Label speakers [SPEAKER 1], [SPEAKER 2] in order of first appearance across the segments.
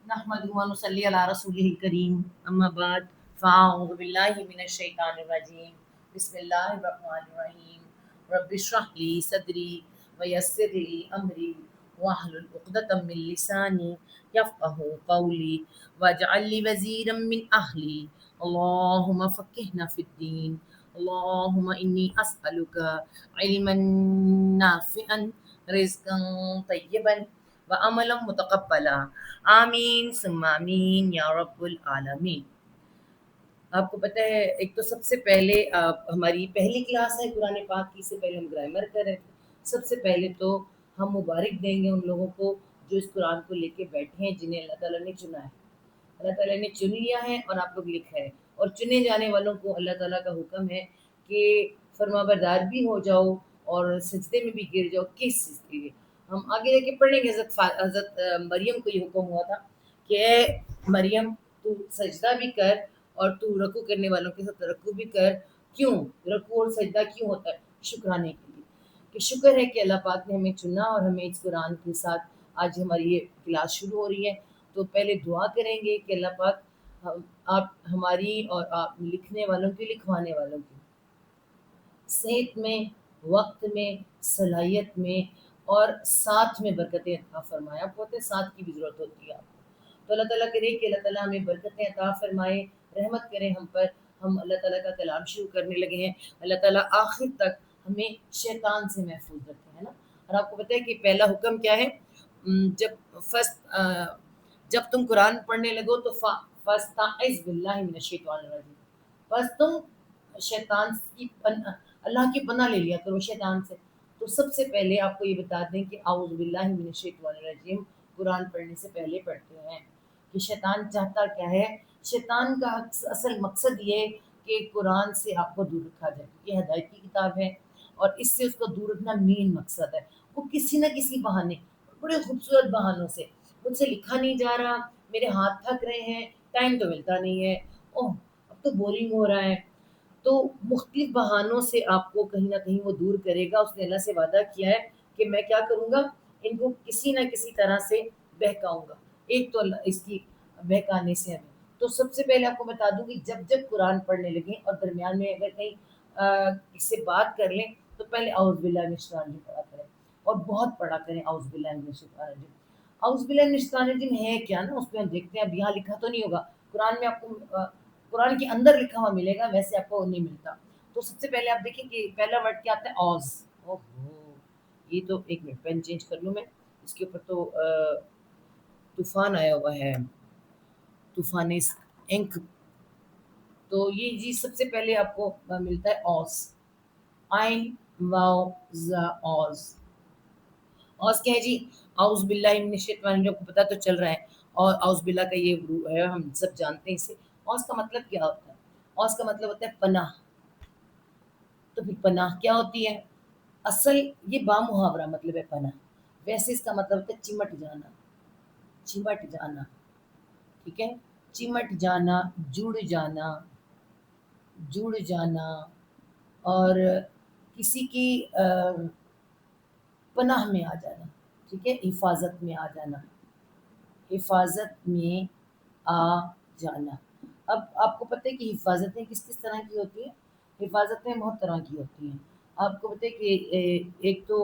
[SPEAKER 1] نحمده ونصلي على رسوله الكريم اما بعد فاعوذ بالله من الشيطان الرجيم بسم الله الرحمن الرحيم رب اشرح لي صدري ويسر لي امري واحلل عقدة من لساني يفقهوا قولي واجعل لي وزيرا من اهلي اللهم فقهنا في الدين اللهم اني اسالك علما نافعا رزقا طيبا وعملا متقبلا آمین ثم آمین یا رب العالمین۔ آپ کو پتہ ہے ایک تو سب سے پہلے ہماری پہلی کلاس ہے قرآن پاک کی، سے پہلے ہم گرامر کر رہے تھے۔ سب سے پہلے تو ہم مبارک دیں گے ان لوگوں کو جو اس قرآن کو لے کے بیٹھے ہیں، جنہیں اللہ تعالیٰ نے چنا ہے۔ اللہ تعالیٰ نے چن لیا ہے اور آپ لوگ لکھا ہے، اور چنے جانے والوں کو اللہ تعالیٰ کا حکم ہے کہ فرما بردار بھی ہو جاؤ اور سجدے میں بھی گر جاؤ۔ کس چیز کے لیے؟ ہم آگے جا کے پڑھیں گے۔ حضرت مریم کو یہ حکم ہوا تھا کہ اے مریم تو سجدہ بھی کر اور تو رکوع کرنے والوں کے ساتھ رکوع بھی کر۔ کیوں رکوع اور سجدہ کیوں ہوتا ہے؟ شکرانے کے لیے، کہ شکر ہے کہ اللہ پاک نے ہمیں چنا اور ہمیں اس قرآن کے ساتھ آج ہماری یہ کلاس شروع ہو رہی ہے۔ تو پہلے دعا کریں گے کہ اللہ پاک آپ ہماری اور آپ لکھنے والوں کی، لکھوانے والوں کی صحت میں، وقت میں، صلاحیت میں اور ساتھ میں برکتیں عطا فرمائے۔ آپ کو پتہ ہے ساتھ کی بھی ضرورت ہوتی ہے آپ کو، تو اللہ تعالیٰ کرے کہ اللہ تعالیٰ ہمیں برکتیں عطا فرمائے، رحمت کرے ہم پر۔ ہم اللہ تعالیٰ کا کلام شروع کرنے لگے ہیں، اللہ تعالیٰ آخر تک ہمیں شیطان سے محفوظ رکھے، ہے نا۔ اور آپ کو پتہ ہے کہ پہلا حکم کیا ہے؟ جب جب تم قرآن پڑھنے لگو تو فاستعذ باللہ من الشیطان الرجیم، بس تم شیطان کی اللہ کی پناہ لے لیا کرو شیطان سے۔ تو سب سے پہلے آپ کو یہ بتا دیں کہ اعوذ باللہ من الشیطان الرجیم قرآن پڑھنے سے پہلے پڑھتے ہیں کہ شیطان چاہتا کیا ہے۔ شیطان کا اصل مقصد یہ ہے کہ قرآن سے آپ کو دور رکھا جائے، یہ ہدایت کی کتاب ہے اور اس سے اس کو دور رکھنا مین مقصد ہے۔ وہ کسی نہ کسی بہانے، بڑے خوبصورت بہانوں سے، مجھ سے لکھا نہیں جا رہا، میرے ہاتھ تھک رہے ہیں، ٹائم تو ملتا نہیں ہے، اوہ اب تو بورنگ ہو رہا ہے، تو مختلف بہانوں سے آپ کو کہیں نہ کہیں وہ دور کرے گا۔ اس نے اللہ سے وعدہ کیا ہے کہ میں کیا کروں گا، ان کو کسی نہ کسی طرح سے بہکاؤں گا۔ ایک تو اللہ اس کی بہکانے سے ہمیں، تو سب سے پہلے آپ کو بتا دوں کہ جب قرآن پڑھنے لگیں اور درمیان میں اگر کہیں اس سے بات کر لیں تو پہلے اعوذ باللہ من الشیطان الرجیم پڑھا کریں اور بہت پڑھا کریں اعوذ باللہ من الشیطان الرجیم۔ اعوذ باللہ من الشیطان الرجیم ہے کیا نا، اس میں ہم دیکھتے ہیں، اب یہاں لکھا تو نہیں ہوگا قرآن میں، آپ کو قرآن کے اندر لکھا ہوا ملے گا، ویسے آپ کو نہیں ملتا۔ تو سب سے پہلے آپ دیکھیں کہ پہلا ورڈ کیا آتا ہے، اوز۔ یہ تو ایک منٹ پین چینج کر لوں میں، اس کے اوپر تو طوفان آیا ہوا ہے، طوفان انک، تو یہ جی سب سے پہلے آپ کو ملتا ہے اوز، آئن واو زا اوز۔ اوز کیا ہے جی؟ اعوذ باللہ من الشیطان الرجیم، کو پتہ تو چل رہا ہے، اور اعوذ باللہ کا یہ ہے، ہم سب جانتے ہیں اسے۔ اوز کا مطلب کیا ہوتا ہے؟ اوز کا مطلب ہوتا ہے پناہ۔ تو پھر پناہ کیا ہوتی ہے؟ اصل یہ بامحاورہ مطلب ہے پناہ، ویسے اس کا مطلب ہوتا ہے چمٹ جانا، چمٹ جانا، ٹھیک ہے، چمٹ جانا، جڑ جانا، جڑ جانا، اور کسی کی پناہ میں آ جانا، ٹھیک ہے، حفاظت میں آ جانا، حفاظت میں آ جانا۔ اب آپ کو پتہ ہے کہ حفاظتیں کس کس طرح کی ہوتی ہیں؟ حفاظتیں بہت طرح کی ہوتی ہیں۔ آپ کو پتہ ہے کہ ایک تو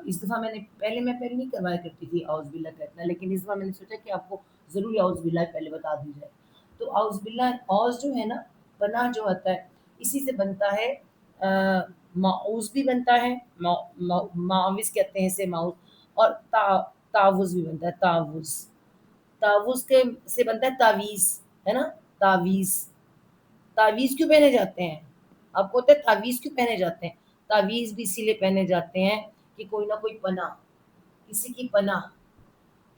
[SPEAKER 1] اس دفعہ میں نہیں کروایا کرتی تھی اعوذ باللہ کا اتنا، لیکن اس دفعہ میں نے سوچا کہ آپ کو ضرور اعوذ باللہ پہلے بتا دی جائے۔ تو اعوذ باللہ، اعوذ جو ہے نا، پناہ جو ہوتا ہے، اسی سے بنتا ہے معوذ بھی بنتا ہے، معوذ کہتے ہیں اسے، معوذ، اور تعوذ بھی بنتا ہے، تعوذ، تعوذ کے سے بنتا ہے تعویذ، ہے نا، تعویذ۔ تعویذ کیوں پہنے جاتے ہیں؟ آپ کو پتہ ہے تعویذ کیوں پہنے جاتے ہیں؟ تعویذ بھی اسی لیے پہنے جاتے ہیں کہ کوئی نہ کوئی پناہ، کسی کی پناہ،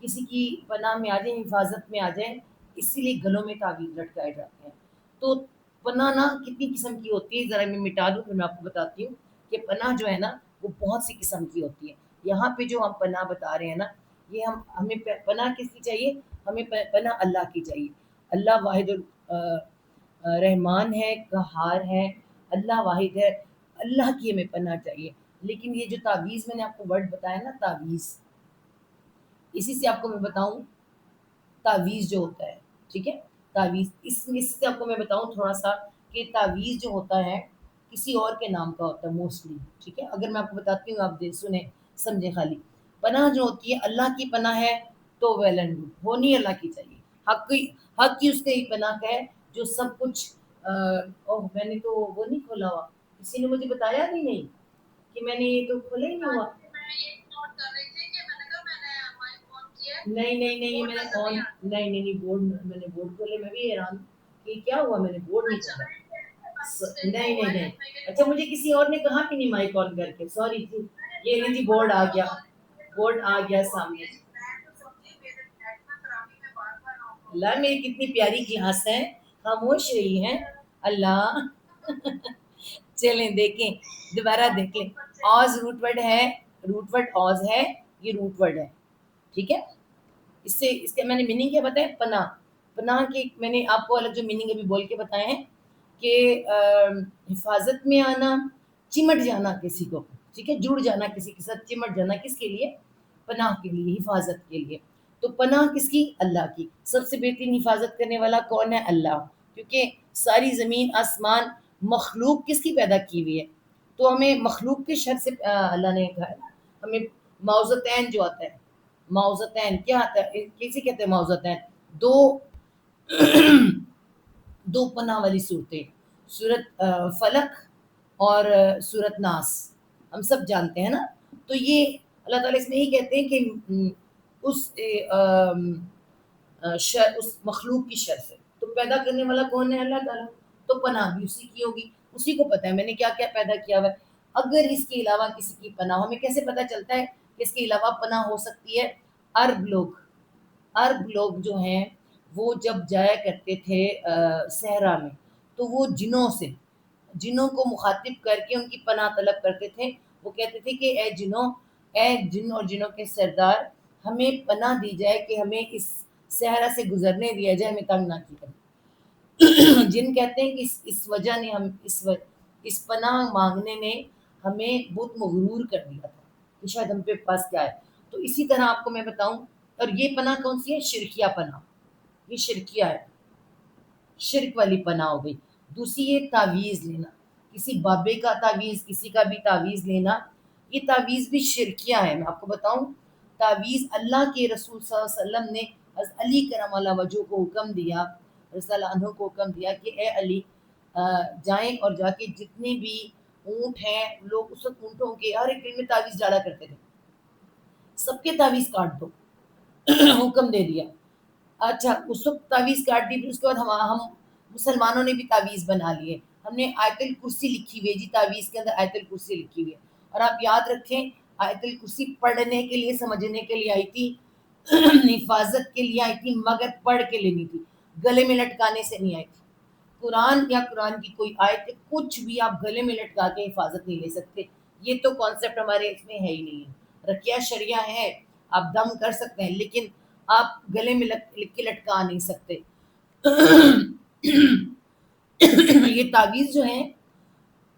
[SPEAKER 1] کسی کی پناہ میں آ جائیں، حفاظت میں آ جائیں، اسی لیے گلوں میں تعویذ لٹکائے جاتے ہیں۔ تو پناہ نا کتنی قسم کی ہوتی ہے، ذرا میں مٹا دوں پھر میں آپ کو بتاتی ہوں کہ پناہ جو ہے نا وہ بہت سی قسم کی ہوتی ہے۔ یہاں پہ جو ہم پناہ بتا رہے ہیں نا، یہ ہمیں پناہ کس کی چاہیے؟ ہمیں پناہ اللہ کی چاہیے۔ اللہ واحد رحمان ہے، قہار ہے، اللہ واحد ہے، اللہ کی ہمیں پناہ چاہیے۔ لیکن یہ جو تعویذ میں نے آپ کو ورڈ بتایا نا، تعویذ، اسی سے آپ کو میں بتاؤں، تعویذ جو ہوتا ہے، ٹھیک ہے، تعویذ اس میں سے آپ کو میں بتاؤں تھوڑا سا کہ تعویذ جو ہوتا ہے کسی اور کے نام کا ہوتا ہے موسٹلی، ٹھیک ہے، اگر میں آپ کو بتاتی ہوں آپ سنیں سمجھیں خالی. پناہ جو ہوتی ہے اللہ کی پناہ ہے تو ویل اینڈ گڈ، ہونی اللہ کی چاہیے، حق کی اس کے ہی پناہ کا ہے جو سب کچھ اوہ میں نے تو وہ نہیں کھولا ہوا، کسی نے مجھے بتایا بھی نہیں کہ میں نے یہ تو کھولا ہی نہیں ہوا. نہیں نہیں نہیں میں نے آن نہیں نہیں نہیں بورڈ میں نے بورڈ کھولے، میں بھی حیران کہ کیا ہوا، میں نے بورڈ نہیں کھولا. نہیں نہیں نہیں اچھا مجھے کسی اور نے کہا کہ نہیں مائک آن کر کے، سوری جی. یہ نہیں جی بورڈ آ گیا، بورڈ آ گیا سامنے. اللہ میری کتنی پیاری کلاس ہے، خاموش رہی ہے اللہ. چلیں دیکھیں دوبارہ دیکھ لیں. آز روٹ ورڈ ہے، روٹ ورڈ آز ہے، یہ روٹ ورڈ ہے، ٹھیک ہے. اس کے میں نے میننگ کیا بتایا، پناہ. پناہ کی میں نے آپ کو الگ جو میننگ ابھی بول کے بتائے ہیں کہ حفاظت میں آنا، چمٹ جانا کسی کو، ٹھیک ہے، جڑ جانا کسی کے ساتھ، چمٹ جانا کس کے لیے، پناہ کے لیے، حفاظت کے لیے. تو پناہ کس کی، اللہ کی. سب سے بہترین حفاظت کرنے والا کون ہے، اللہ، کیونکہ ساری زمین آسمان مخلوق کس کی پیدا کی ہوئی ہے، تو ہمیں مخلوق کے شر سے اللہ نے کہا ہے نا، ہمیں معوذتین جو آتا ہے، معوذتین کیا آتا ہے، کیسے کہتے ہیں معوذتین، دو دو پناہ والی صورتیں، سورت فلق اور سورت ناس، ہم سب جانتے ہیں نا. تو یہ اللہ تعالیٰ اس میں یہی کہتے ہیں کہ اس اس مخلوق کی شر سے. تو پیدا کرنے والا کون ہے، اللہ تعالیٰ، تو پناہ بھی اسی کی ہوگی، اسی کو پتہ ہے میں نے کیا کیا پیدا کیا ہوا ہے. اگر اس کے علاوہ کسی کی پناہ، ہمیں کیسے پتہ چلتا ہے کہ اس کے علاوہ پناہ ہو سکتی ہے. عرب لوگ جو ہیں وہ جب جایا کرتے تھے صحرا میں، تو وہ جنوں کو مخاطب کر کے ان کی پناہ طلب کرتے تھے. وہ کہتے تھے کہ اے جنوں، اے جن اور جنوں کے سردار، ہمیں پناہ دی جائے کہ ہمیں اس صحرا سے گزرنے دیا جائے، ہمیں تنگ نہ کیا. جن کہتے ہیں کہ اس وجہ نے ہم اس پناہ مانگنے نے ہمیں بہت مغرور کر دیا تھا کہ شاید ہم پہ پاس کیا ہے. تو اسی طرح آپ کو میں بتاؤں، اور یہ پناہ کون سی ہے، شرکیہ پناہ، یہ شرکیہ ہے، شرک والی پناہ ہو گئی. دوسری یہ تعویذ لینا، کسی بابے کا تعویذ، کسی کا بھی تعویذ لینا، یہ تعویذ بھی شرکیہ ہے. میں آپ کو بتاؤں تعویذ اللہ کے رسول صلی اللہ علیہ وسلم نے حضرت علی کرم اللہ وجہہ کو حکم دیا، رضی اللہ عنہ کو حکم دیا کہ اے علی جائیں اور جا کے جتنے بھی اونٹ ہیں، لوگ اس وقت اونٹوں کے ہر ایک دل میں تعویذ ڈالا کرتے تھے، سب کے تعویذ کاٹ دو. حکم دے دیا. اچھا اس وقت تعویذ کاٹ دی، پھر اس کے بعد ہم مسلمانوں نے بھی تعویذ بنا لیے. ہم نے آیت الکرسی لکھی ہوئی ہے جی، تعویذ کے اندر آیت الکرسی لکھی ہوئی ہے. اور آپ یاد رکھیں آیت الکرسی پڑھنے کے لیے، سمجھنے کے لیے آئی تھی، حفاظت کے لیے آئی تھی، مگر پڑھ کے لینی تھی، گلے میں لٹکانے سے نہیں آئی تھی. قرآن یا قرآن کی کوئی آیت کچھ بھی آپ گلے میں لٹکا کے حفاظت نہیں لے سکتے. یہ تو کانسیپٹ ہمارے اس میں ہے ہی نہیں ہے. رقیہ شریعہ ہے، آپ دم کر سکتے ہیں، لیکن آپ گلے میں لکھ کے لٹکا نہیں سکتے. یہ تعویذ جو ہے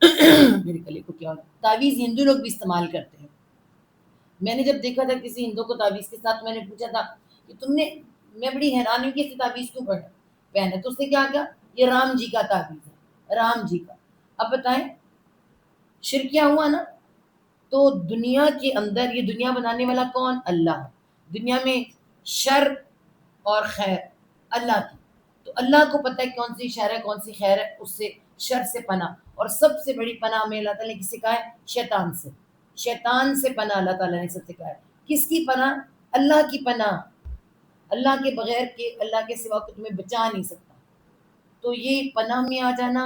[SPEAKER 1] میرے گلے کو کیا ہوتا ہے، تعویذ ہندو لوگ بھی استعمال کرتے ہیں. میں نے جب دیکھا تھا کسی ہندو کو تعویذ کے ساتھ، میں نے پوچھا تھا کہ تم نے، میں بڑی حیران ہوں کہ اس تعویذ کیوں پہنا. تو اس نے کیا کہا، یہ رام جی کا تعویذ ہے، رام جی کا. اب بتائیں شرک کیا ہوا نا. تو دنیا کے اندر یہ دنیا بنانے والا کون، اللہ. دنیا میں شر اور خیر اللہ کی، تو اللہ کو پتہ ہے کون سی شر ہے کون سی خیر ہے، اس سے شر سے پناہ. اور سب سے بڑی پناہ میں اللہ تعالیٰ نے کس سے کہا ہے، شیطان سے. شیطان سے پناہ اللہ تعالیٰ نے سب سے کہا ہے. کس کی پناہ، اللہ کی پناہ. اللہ کے بغیر کہ اللہ کے سوا کو تمہیں بچا نہیں سکتا. تو یہ پناہ میں آ جانا،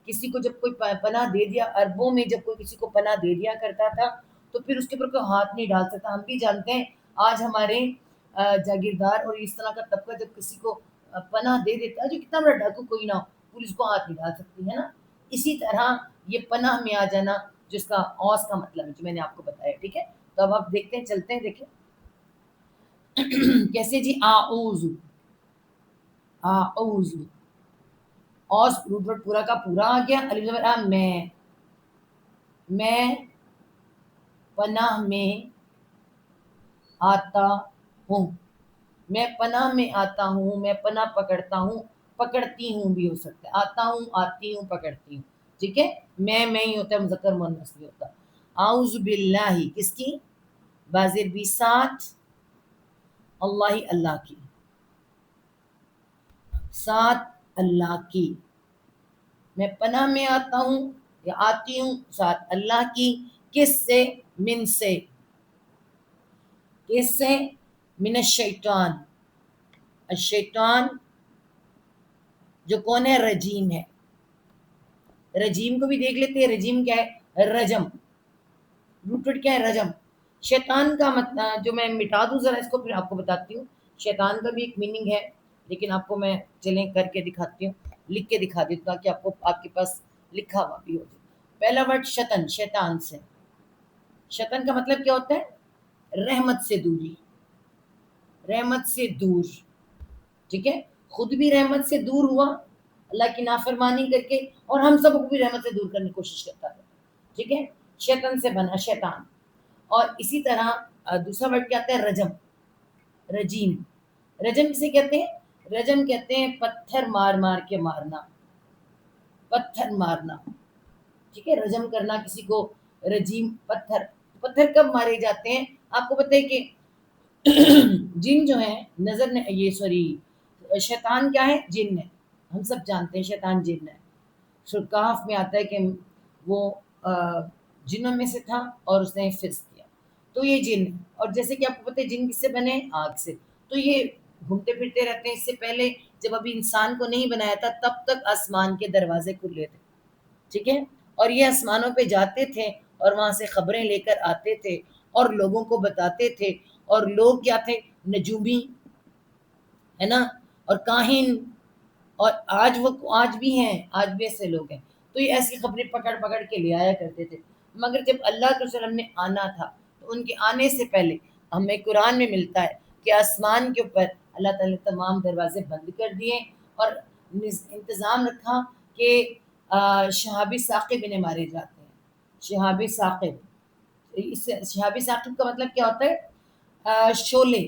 [SPEAKER 1] کسی کو جب کوئی پناہ دے دیا، عربوں میں جب کوئی کسی کو پناہ دے دیا کرتا تھا تو پھر اس کے اوپر کوئی ہاتھ نہیں ڈال سکتا. ہم بھی جانتے ہیں آج ہمارے جاگیردار اور اس طرح کا طبقہ جب کسی کو پناہ دے دیتا ہے، جو کتنا بڑا ڈاکو کوئی نہ ہو، پولیس کو ہاتھ نہیں ڈال سکتی ہے نا. اسی طرح یہ پناہ میں آ جانا جس کا اوس کا مطلب ہے جو میں نے آپ کو بتایا، ٹھیک ہے. تو اب آپ دیکھتے ہیں، چلتے ہیں، دیکھیں کیسے جی، اعوذ، اعوذ، اوس روٹ ورڈ پورا کا پورا آ گیا. الف زبر آ، میں پناہ میں آتا ہوں. میں پناہ میں آتا ہوں، میں پناہ پکڑتا ہوں، پکڑتی ہوں بھی ہو سکتا ہے، آتا ہوں، آتی ہوں، پکڑتی ہوں، ٹھیک ہے، میں ہی ہوتا ہے، مذکر مؤنث نہیں ہوتا۔ اعوذ باللہ کس کی؟ بازر بھی ساتھ اللہ اللہ کی، ساتھ اللہ کی، میں پناہ میں آتا ہوں یا آتی ہوں ساتھ اللہ کی، کس سے؟ من سے، کس سے؟ من الشیطان، الشیطان جو کون ہے؟ رجیم ہے۔ رجیم کو بھی دیکھ لیتے ہیں، رجیم کیا ہے؟ رجم، روٹڈ کیا ہے؟ رجم۔ شیطان کا مطلب جو میں مٹا دوں ذرا اس کو، پھر آپ کو بتاتی ہوں۔ شیطان کا بھی ایک میننگ ہے، لیکن آپ کو میں چلیں کر کے دکھاتی ہوں، لکھ کے دکھا دیتا ہوں تاکہ آپ کو آپ کے پاس لکھا ہوا بھی ہو جائے۔ پہلا ورڈ شطن، شیطان سے۔ شطن کا مطلب کیا ہوتا ہے؟ رحمت سے دوری، رحمت سے دور، ٹھیک ہے، خود بھی رحمت سے دور ہوا اللہ کی نافرمانی کر کے، اور ہم سب کو بھی رحمت سے دور کرنے کی کوشش کرتا ہے، ٹھیک ہے، شیطان سے بنا شیطان۔ اور اسی طرح دوسرا ورڈ کیا آتا ہے؟ رجم، رجیم۔ رجم کسے کہتے ہیں؟ رجم کہتے ہیں پتھر مار مار کے مارنا، پتھر مارنا، ٹھیک ہے، رجم کرنا کسی کو، رجیم پتھر۔ پتھر کب مارے جاتے ہیں؟ آپ کو پتہ ہے کہ جن جو ہیں نظر نے یہ سوری شیطان کیا ہے؟ جن ہے، ہم سب جانتے ہیں شیطان جن ہے۔ کہف میں آتا ہے کہ وہ جنوں میں سے تھا اور اس نے فسق کیا، تو یہ جن ہے۔ اور جیسے کہ آپ کو پتہ ہے جن کس سے بنے؟ آگ سے، تو یہ گھومتے پھرتے رہتے ہیں۔ اس سے پہلے جب ابھی انسان کو نہیں بنایا تھا تب تک آسمان کے دروازے کھلے تھے، ٹھیک ہے، اور یہ آسمانوں پہ جاتے تھے اور وہاں سے خبریں لے کر آتے تھے اور لوگوں کو بتاتے تھے، اور لوگ کیا تھے؟ نجومی، ہے نا، اور کاہن، اور آج بھی ہیں، آج بھی ایسے لوگ ہیں، تو یہ ایسی خبریں پکڑ پکڑ کے لے آیا کرتے تھے۔ مگر جب اللہ کے وسلم نے آنا تھا تو ان کے آنے سے پہلے ہمیں قرآن میں ملتا ہے کہ آسمان کے اوپر اللہ تعالی نے تمام دروازے بند کر دیے اور انتظام رکھا کہ شہابی ثاقب انہیں مارے جاتے ہیں۔ شہابی ثاقب، اس شہابی ثاقب کا مطلب کیا ہوتا ہے؟ شعلے،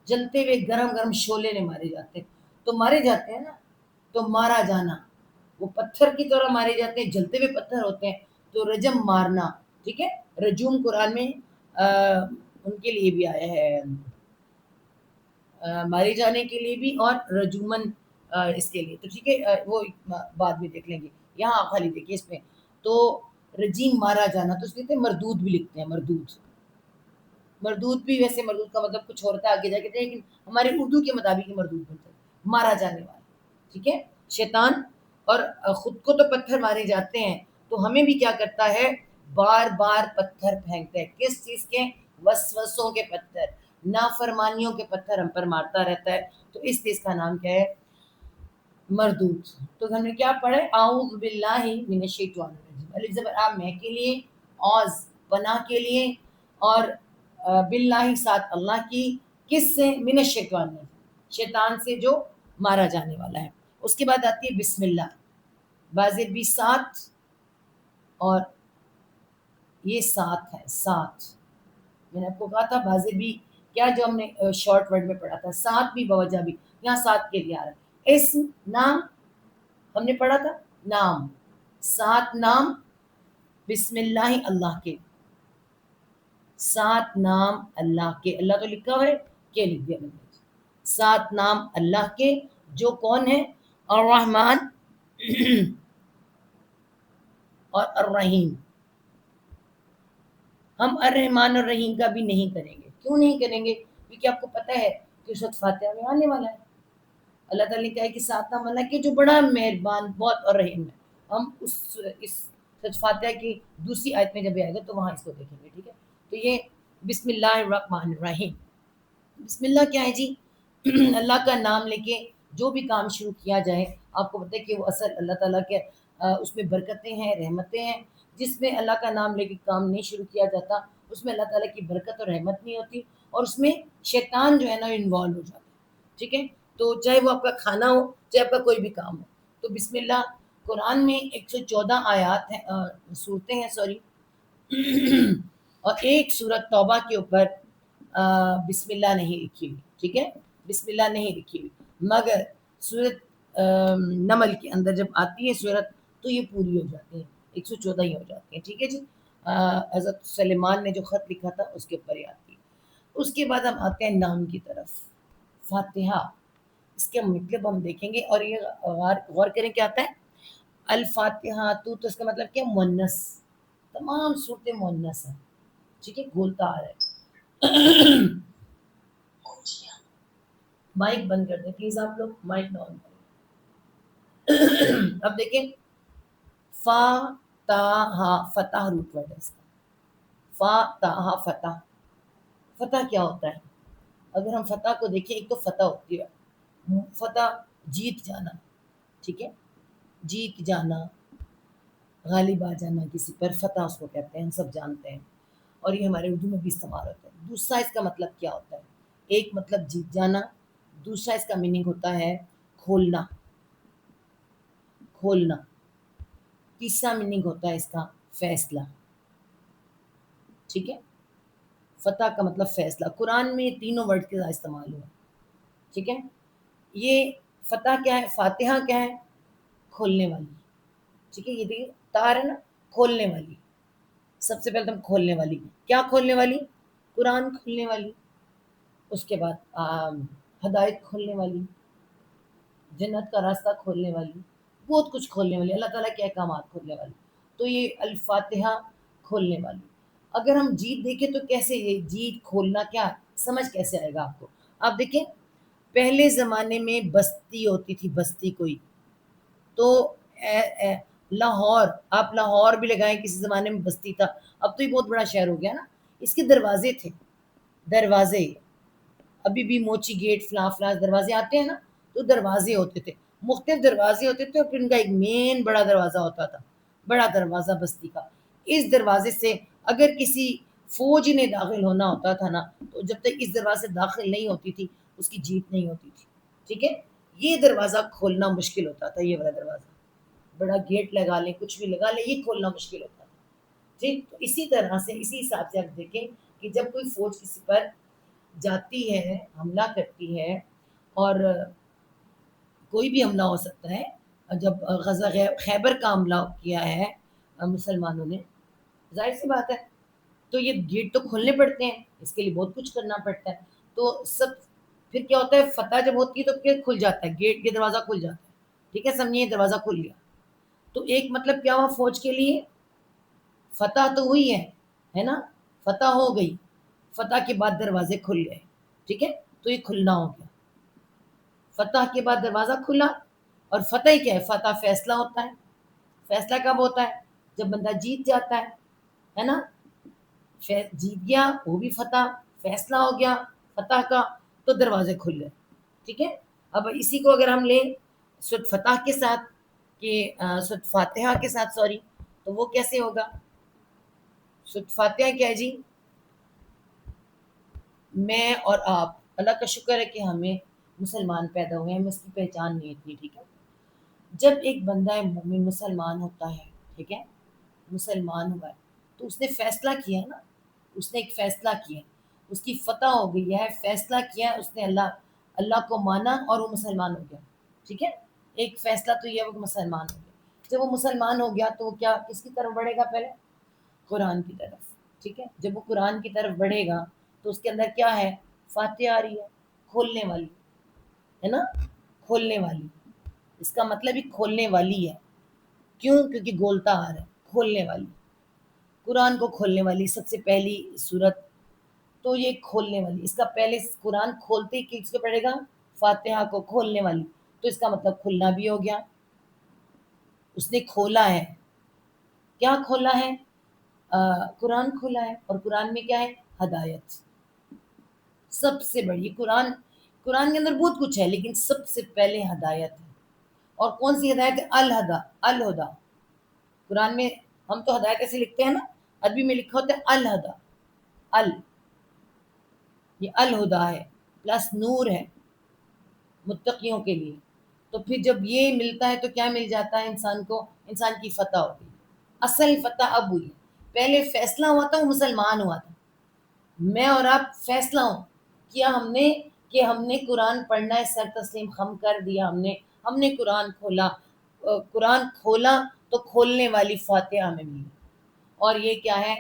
[SPEAKER 1] جلتے ہوئے گرم گرم شعلے نے مارے جاتے ہیں، تو مارے جاتے ہیں نا، تو مارا جانا، وہ پتھر کی طرح مارے جاتے ہیں، جلتے ہوئے پتھر ہوتے ہیں، تو رجم مارنا، ٹھیک ہے۔ رجوم قرآن میں ان کے لیے بھی آیا ہے، مارے جانے کے لیے بھی، اور رجومن اس کے لیے، تو ٹھیک ہے، وہ بعد میں دیکھ لیں گے، یہاں خالی دیکھیے اس میں تو رجیم مارا جانا، تو اس لیے مردود بھی لکھتے ہیں، مردود، مردود بھی، ویسے مردود کا مطلب کچھ اور ہوتا ہے آگے جا کے، لیکن ہمارے اردو کے مطابق ہی مردود بنتا ہے، مارا جانے والا، ٹھیک ہے، شیطان۔ اور خود کو تو پتھر مارے جاتے ہیں، تو ہمیں بھی کیا کرتا ہے؟ بار بار پتھر پھینکتا ہے، کس چیز کے؟ وسوسوں کے پتھر، نافرمانیوں کے پتھر ہم پر مارتا رہتا ہے، تو اس چیز کا نام کیا ہے؟ مردود۔ تو ہم نے کیا پڑھا ہے؟ اعوذ باللہ من الشیطان الرجیم، الف زبر آ، میں کے لیے، اوز پناہ کے لیے، اور باللہ ساتھ اللہ کی، کس سے؟ من الشیطان الرجیم، شیطان سے جو مارا جانے والا ہے۔ اس کے بعد آتی ہے بسم اللہ، بازر بھی ساتھ، اور یہ ساتھ ہے، ساتھ، میں نے آپ کو کہا تھا بازر بھی کیا، جو ہم نے شارٹ ورڈ میں پڑھا تھا، ساتھ بھی بوجہ بھی، یہاں ساتھ کے لیے آ رہا ہے۔ اسم نام ہم نے پڑھا تھا، نام، سات نام بسم اللہ اللہ کے، سات نام اللہ کے، اللہ تو لکھا ہوا ہے، کہ لکھ دیا میں نے، سات نام اللہ کے جو کون ہے؟ الرحمن اور الرحیم۔ ہم الرحمن الرحیم کا بھی نہیں کریں گے، کیوں نہیں کریں گے؟ کیونکہ آپ کو پتہ ہے کہ سورۃ فاتحہ میں آنے والا ہے، اللہ تعالیٰ نے کہا ہے کہ سات نام اللہ کے جو بڑا مہربان بہت اور رحیم ہے، ہم اس سورۃ فاتحہ کی دوسری آیت میں جب آئے گا تو وہاں اس کو دیکھیں گے، ٹھیک ہے۔ تو یہ بسم اللہ الرحمن الرحیم، بسم اللہ کیا ہے جی؟ اللہ کا نام لے کے جو بھی کام شروع کیا جائے، آپ کو پتہ ہے کہ وہ اصل اللہ تعالیٰ کے اس میں برکتیں ہیں، رحمتیں ہیں، جس میں اللہ کا نام لے کے کام نہیں شروع کیا جاتا اس میں اللہ تعالیٰ کی برکت اور رحمت نہیں ہوتی، اور اس میں شیطان جو ہے نا انوالو ہو جاتا ہے، ٹھیک ہے۔ تو چاہے وہ آپ کا کھانا ہو، چاہے آپ کا کوئی بھی کام ہو، تو بسم اللہ قرآن میں 114 آیات ہیں، صورتیں ہیں سوری، اور ایک سورت توبہ کے اوپر بسم اللہ نہیں لکھی ہوئی، ٹھیک ہے، بسم اللہ نہیں لکھی ہوئی، مگر سورت نمل کے اندر جب آتی ہے سورت تو یہ پوری ہو جاتی ہے، 114 ہی ہو جاتی ہیں. ٹھیک ہے جی. حضرت سلیمان نے جو خط لکھا تھا اس کے اوپر یہ آتی ہے. اس کے بعد ہم آتے ہیں نام کی طرف. فاتحہ، اس کے مطلب ہم دیکھیں گے، اور یہ غور کریں کیا آتا ہے. الفاتحہ تو اس کا مطلب کیا؟ مونس. تمام صورتیں مونس ہیں. ٹھیک ہے، گولتا آ رہا ہے. مائک بند کر دیں پلیز آپ لوگ، مائک نہ آن کریں. اب دیکھیں، فا تا ہا، فتح روٹ ورڈ ہے اس کا. فا تا ہا فتح. فتح کیا ہوتا ہے؟ اگر ہم فتح کو دیکھیں، ایک تو فتح ہوتی ہے فتح جیت جانا. ٹھیک ہے، جیت جانا، غالب آ جانا کسی پر، فتح اس کو کہتے ہیں، ہم سب جانتے ہیں، اور یہ ہمارے اردو میں بھی استعمال ہوتا ہے. دوسرا اس کا مطلب کیا ہوتا ہے؟ ایک مطلب جیت جانا، دوسرا اس کا میننگ ہوتا ہے کھولنا. کھولنا. تیسرا میننگ ہوتا ہے اس کا فیصلہ. ٹھیک ہے، فتح کا مطلب فیصلہ. قرآن میں تینوں ورڈ کے ساتھ استعمال ہوا. ٹھیک ہے، یہ فتح کیا ہے؟ فاتحہ کیا ہے؟ کھولنے والی. ٹھیک ہے، یہ دیکھیے تار ہے نا، کھولنے والی. سب سے پہلے تو ہم کھولنے والی. کیا کھولنے والی؟ قرآن کھولنے والی. اس کے بعد ہدایت کھولنے والی، جنت کا راستہ کھولنے والی، بہت کچھ کھولنے والی، اللہ تعالیٰ کے احکامات کھولنے والی. تو یہ الفاتحہ کھولنے والی. اگر ہم جیت دیکھیں تو کیسے یہ جیت کھولنا کیا سمجھ کیسے آئے گا آپ کو؟ آپ دیکھیں، پہلے زمانے میں بستی ہوتی تھی، بستی کوئی تو لاہور، آپ لاہور بھی لگائیں، کسی زمانے میں بستی تھا. اب تو یہ بہت بڑا شہر ہو گیا نا. اس کے دروازے تھے، دروازے. ابھی بھی موچی گیٹ فلاں فلاں دروازے آتے ہیں نا، تو دروازے ہوتے تھے، مختلف دروازے ہوتے تھے، اور پھر ان کا ایک مین بڑا دروازہ ہوتا تھا، بڑا دروازہ بستی کا. اس دروازے سے اگر کسی فوج نے داخل ہونا ہوتا تھا نا، تو جب تک اس دروازے سے داخل نہیں ہوتی تھی اس کی جیت نہیں ہوتی تھی. ٹھیک ہے، یہ دروازہ کھولنا مشکل ہوتا تھا. یہ والا دروازہ، بڑا گیٹ لگا لیں، کچھ بھی لگا لیں، یہ کھولنا مشکل ہوتا تھا. ٹھیک، تو اسی طرح سے اسی حساب سے آپ دیکھیں کہ جب کوئی فوج کسی پر جاتی ہے، حملہ کرتی ہے، اور کوئی بھی حملہ ہو سکتا ہے. جب غزوہ خیبر کا حملہ کیا ہے مسلمانوں نے، ظاہر سی بات ہے، تو یہ گیٹ تو کھولنے پڑتے ہیں، اس کے لیے بہت کچھ کرنا پڑتا ہے. تو سب پھر کیا ہوتا ہے، فتح جب ہوتی ہے تو پھر کھل جاتا ہے گیٹ، یہ دروازہ کھل جاتا ہے. ٹھیک ہے، سمجھیے دروازہ کھل گیا. تو ایک مطلب کیا ہوا فوج کے لیے؟ فتح تو ہوئی ہے نا، فتح ہو گئی. فتح کے بعد دروازے کھل گئے. ٹھیک ہے، تو یہ کھلنا ہو گیا. فتح کے بعد دروازہ کھلا. اور فتح کیا ہے؟ فتح فیصلہ ہوتا ہے. فیصلہ کب ہوتا ہے؟ جب بندہ جیت جاتا ہے نا. جیت گیا، وہ بھی فتح، فیصلہ ہو گیا فتح کا، تو دروازے کھل گئے. ٹھیک ہے، اب اسی کو اگر ہم لیں سورۃ فتح کے ساتھ، کہ سورۃ فاتحہ کے ساتھ، سوری، تو وہ کیسے ہوگا؟ سورۃ فاتحہ کیا ہے جی؟ میں اور آپ، اللہ کا شکر ہے کہ ہمیں مسلمان پیدا ہوئے ہیں، ہمیں اس کی پہچان نہیں اتنی. ٹھیک ہے، جب ایک بندہ مومن مسلمان ہوتا ہے، ٹھیک ہے، مسلمان ہوا ہے، تو اس نے فیصلہ کیا ہے نا، اس نے ایک فیصلہ کیا ہے، اس کی فتح ہو گئی ہے، فیصلہ کیا ہے اس نے، اللہ کو مانا اور وہ مسلمان ہو گیا. ٹھیک ہے، ایک فیصلہ تو یہ ہے، وہ مسلمان ہو گیا. جب وہ مسلمان ہو گیا تو وہ کیا کس کی طرف بڑھے گا؟ پہلے قرآن کی طرف. ٹھیک ہے، جب وہ قرآن کی طرف بڑھے گا تو اس کے اندر کیا ہے؟ فاتحہ آ رہی ہے، کھولنے والی ہے نا، کھولنے والی. اس کا مطلب ہی کھولنے والی ہے. کیوں؟ کیونکہ گولتا آ رہا ہے، کھولنے والی. قرآن کو کھولنے والی سب سے پہلی صورت، تو یہ کھولنے والی. اس کا پہلے قرآن کھولتے ہی کس کو پڑھے گا؟ فاتحہ کو، کھولنے والی. تو اس کا مطلب کھلنا بھی ہو گیا. اس نے کھولا ہے. کیا کھولا ہے؟ قرآن کھولا ہے. اور قرآن میں کیا ہے؟ ہدایت. سب سے بڑی قرآن کے اندر بہت کچھ ہے، لیکن سب سے پہلے ہدایت ہے. اور کون سی ہدایت ہے؟ الہدا. قرآن میں ہم تو ہدایت ایسے لکھتے ہیں نا، عربی میں لکھا ہوتا ہے الہدا. یہ الہدا ہے، پلس نور ہے متقیوں کے لیے. تو پھر جب یہ ملتا ہے تو کیا مل جاتا ہے انسان کو؟ انسان کی فتح ہوتی ہے. اصل فتح اب ہوئی. پہلے فیصلہ ہوا تھا، وہ مسلمان ہوا تھا. میں اور آپ فیصلہ کیا ہم نے کہ ہم نے قرآن پڑھنا ہے، سر تسلیم خم کر دیا، ہم نے قرآن کھولا، قرآن کھولا تو کھولنے والی فاتحہ ہمیں ملی. اور یہ کیا ہے،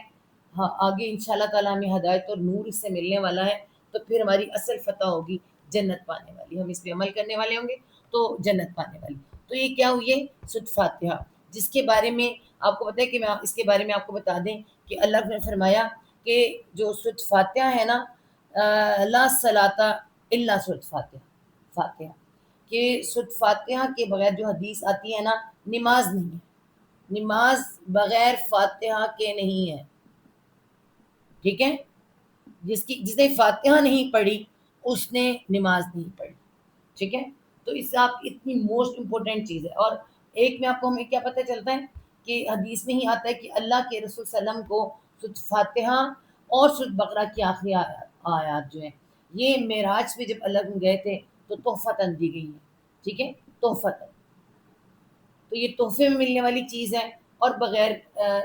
[SPEAKER 1] ہاں آگے انشاءاللہ تعالیٰ ہمیں ہدایت اور نور اس سے ملنے والا ہے، تو پھر ہماری اصل فتح ہوگی جنت پانے والی، ہم اس پہ عمل کرنے والے ہوں گے تو جنت پانے والی. تو یہ کیا ہوئی ہے سورۃ فاتحہ، جس کے بارے میں آپ کو پتہ ہے کہ میں اس کے بارے میں آپ کو بتا دیں کہ اللہ نے فرمایا کہ جو سورۃ فاتحہ ہے نا، لا صلاۃ الا سورۃ فاتحہ، کہ سورۃ فاتحہ کے بغیر جو حدیث آتی ہے نا، نماز نہیں ہے، نماز بغیر فاتحہ کے نہیں ہے. ٹھیک ہے، جس نے فاتحہ نہیں پڑھی اس نے نماز نہیں پڑھی. ٹھیک ہے، تو اس سے آپ اتنی موسٹ امپورٹنٹ چیز ہے. اور ایک میں آپ کو ہمیں کیا پتہ چلتا ہے کہ حدیث میں ہی آتا ہے کہ اللہ کے رسول صلی اللہ علیہ وسلم کو سورۃ فاتحہ اور سورۃ بقرہ کی آخری آیات جو ہیں یہ معراج پہ جب اللہ گئے تھے تو تحفتاً دی گئی ہیں. ٹھیک ہے، تحفتاً، تو یہ تحفے میں ملنے والی چیز ہے. اور بغیر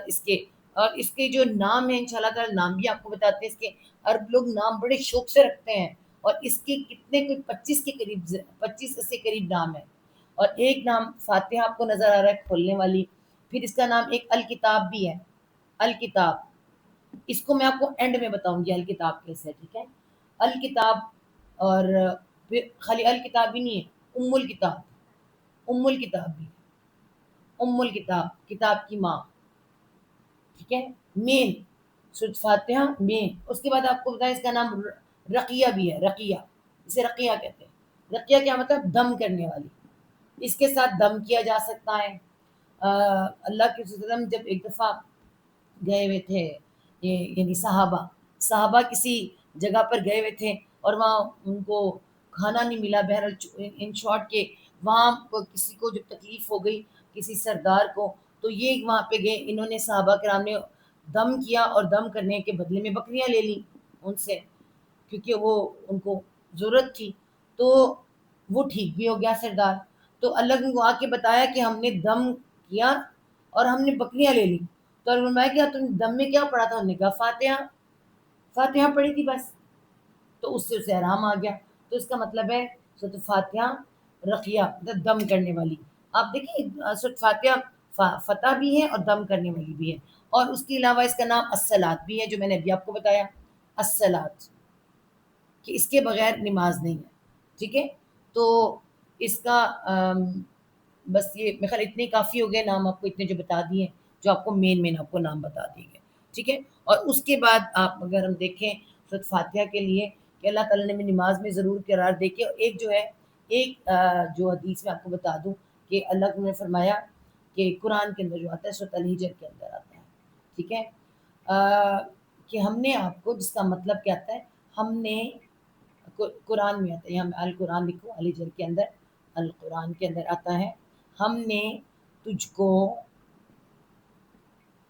[SPEAKER 1] اس کے، اور اس کے جو نام ہیں انشاءاللہ تعالی نام بھی آپ کو بتاتے ہیں. اس کے عرب لوگ نام بڑے شوق سے رکھتے ہیں، اور اس کے کتنے کوئی 25 کے قریب، 25 سے قریب نام ہے. اور ایک نام فاتحہ آپ کو نظر آ رہا ہے کھولنے والی. پھر اس کا نام ایک الکتاب بھی ہے، الکتاب. اس کو میں آپ کو اینڈ میں بتاؤں گی الکتاب کیسے ہے. ٹھیک ہے، الکتاب. اور پھر خالی الکتاب بھی نہیں ہے، ام الکتاب، ام الکتاب بھی، ام الکتاب کتاب کی ماں. ٹھیک ہے، مین سورۃ فاتحہ مین. اس کے بعد آپ کو بتائیں اس کا نام رقیہ بھی ہے، رقیہ، اسے رقیہ کہتے ہیں. رقیہ کیا مطلب؟ دم کرنے والی. اس کے ساتھ دم کیا جا سکتا ہے. اللہ کے وسلم جب ایک دفعہ گئے ہوئے تھے، یعنی صحابہ کسی جگہ پر گئے ہوئے تھے اور وہاں ان کو کھانا نہیں ملا. بہرحال ان شارٹ کے وہاں کسی کو جب تکلیف ہو گئی کسی سردار کو، تو یہ وہاں پہ گئے، انہوں نے صحابہ کرام نے دم کیا، اور دم کرنے کے بدلے میں بکریاں لے لیں ان سے، کیونکہ وہ ان کو ضرورت تھی. تو وہ ٹھیک بھی ہو گیا سردار. تو اللہ نے کو آ کے بتایا کہ ہم نے دم کیا اور ہم نے بکریاں لے لی. تو فرمایا کہ تم دم میں کیا پڑھا تھا؟ ہم نے کہا فاتحہ، فاتحہ پڑھی تھی بس. تو اس سے اسے آرام آ گیا. تو اس کا مطلب ہے سورۃ فاتحہ رقیہ، مطلب دم کرنے والی. آپ دیکھیں سورۃ فاتحہ فتح بھی ہے اور دم کرنے والی بھی ہے. اور اس کے علاوہ اس کا نام الصلاۃ بھی ہے، جو میں نے ابھی آپ کو بتایا، الصلاۃ، کہ اس کے بغیر نماز نہیں ہے. ٹھیک ہے، تو اس کا بس یہ میرے خیال اتنے کافی ہو گئے نام، آپ کو اتنے جو بتا دیے، جو آپ کو مین آپ کو نام بتا دیے گئے. ٹھیک ہے، اور اس کے بعد آپ اگر ہم دیکھیں سورۃ فاتحہ کے لیے کہ اللہ تعالیٰ نے ہمیں نماز میں ضرور قرار دے کے، اور ایک جو ہے ایک جو حدیث میں آپ کو بتا دوں کہ اللہ نے فرمایا کہ قرآن کے اندر جو آتا ہے سورۃ الحجر کے اندر آتا ہے. ٹھیک ہے، کہ ہم نے آپ کو، جس کا مطلب کیا آتا ہے، ہم نے قرآن میں آتا ہے، یہاں القرآن لکھو، الحجر کے اندر، القرآن کے اندر آتا ہے، ہم نے تجھ کو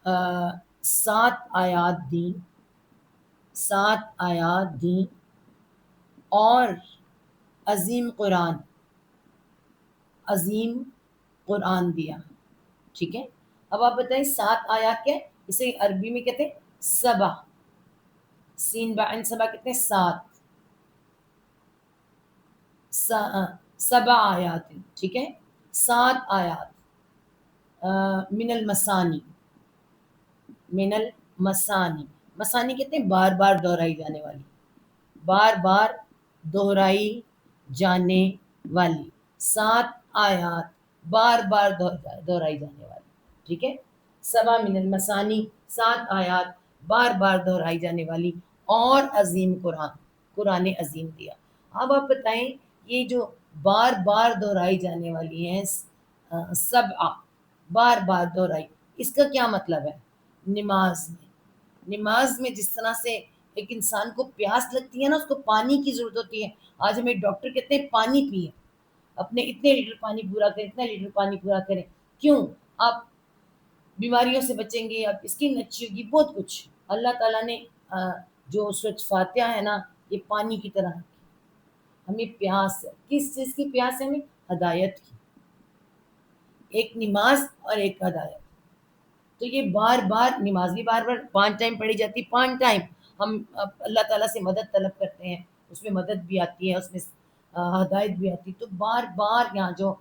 [SPEAKER 1] 7 آیات دیں، 7 آیات دیں اور عظیم قرآن دیا. ٹھیک ہے، اب آپ بتائیں 7 آیات کیا ہے؟ اسے عربی میں کہتے ہیں سبع، سین بعین سبع کہتے ہیں 7، 7 آیات. ٹھیک ہے، 7 آیات من المثانی، من المثانی، مثانی کہتے ہیں بار بار دہرائی جانے والی، بار بار دہرائی جانے والی. 7 آیات بار بار دہرائی جانے والی. ٹھیک ہے، 7 من المثانی، 7 آیات بار بار دہرائی جانے والی، اور عظیم قرآن عظیم دیا. اب آپ بتائیں یہ جو بار بار دہرائی جانے والی ہیں 7 بار بار دہرائی، اس کا کیا مطلب ہے؟ نماز میں جس طرح سے ایک انسان کو پیاس لگتی ہے نا، اس کو پانی کی ضرورت ہوتی ہے. آج ہمیں ڈاکٹر کہتے ہیں پانی پئیں، اپنے اتنے لیٹر پانی پورا کریں، اتنا لیٹر پانی پورا کریں. کیوں؟ آپ بیماریوں سے بچیں گے، آپ اسکن اچھی ہوگی، بہت کچھ. اللہ تعالیٰ نے جو سورۃ فاتحہ ہے نا، یہ پانی کی طرح. ہمیں پیاس ہے، کس چیز کی پیاس ہے؟ ہمیں ہدایت کی، ایک نماز اور ایک ہدایت. تو یہ بار بار نماز بھی بار بار 5 ٹائم پڑھی جاتی، 5 ٹائم ہم اللہ تعالیٰ سے مدد طلب کرتے ہیں اس میں مدد بھی آتی ہے، اس میں ہدایت بھی آتی ہے، تو بار بار یہاں جو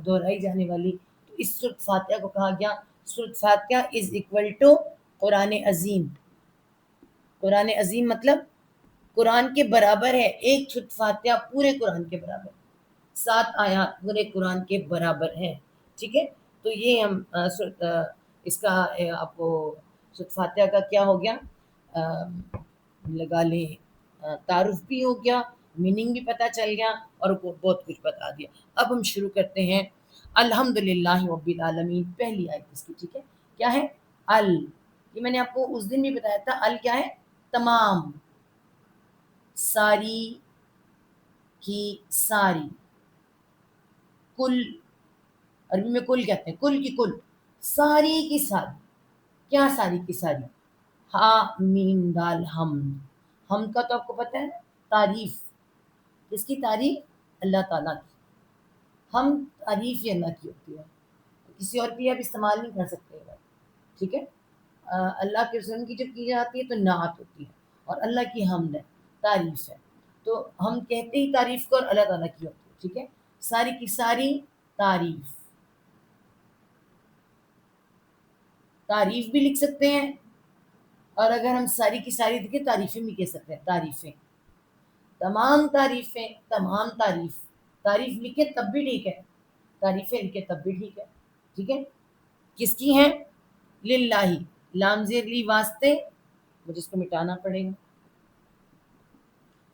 [SPEAKER 1] دہرائی جانے والی، تو اس سورۃ فاتحہ کو کہا گیا سورۃ فاتحہ از اکول ٹو قرآن عظیم. قرآن عظیم مطلب قرآن کے برابر ہے. ایک سورۃ فاتحہ پورے قرآن کے برابر، 7 آیات پورے قرآن کے برابر ہے. ٹھیک ہے، تو یہ ہم اس کا آپ کو سورۃ فاتحہ کا کیا ہو گیا، لگا لیں تعارف بھی ہو گیا، میننگ بھی پتہ چل گیا، اور بہت کچھ بتا دیا. اب ہم شروع کرتے ہیں. الحمد للہ رب العالمین، پہلی آیت اس کی. ٹھیک ہے، کیا ہے؟ یہ میں نے آپ کو اس دن بھی بتایا تھا. کیا ہے؟ تمام، ساری کی ساری، کل، عربی میں کل کہتے ہیں، کل کی کل، ساری کی ساری. کیا ساری کی ساری؟ ہا میم دال حمد. حمد کا تو آپ کو پتہ ہے نا، تعریف. کس کی تعریف؟ اللہ تعالیٰ کی. ہم تعریف ہی اللہ کی ہوتی ہے، کسی اور کی آپ استعمال نہیں کر سکتے. ٹھیک ہے، اللہ کے رسول کی جب کی جاتی ہے تو نعت ہوتی ہے، اور اللہ کی حمد ہے، تعریف ہے. تو ہم کہتے ہی تعریف کو، اور اللہ تعالیٰ کی ہوتی ہے. ٹھیک ہے، ساری کی ساری تعریف. تعریف بھی لکھ سکتے ہیں، اور اگر ہم ساری کی ساری دیکھیں تعریفیں بھی کہہ سکتے ہیں. تعریفیں، تمام تعریفیں، تمام تعریف. تعریف لکھے تب بھی ٹھیک ہے، تعریفیں لکھے تب بھی ٹھیک ہے. ٹھیک ہے، کس کی ہیں؟ للہ، لام زیر لی واسطے، مجھے اس کو مٹانا پڑے گا.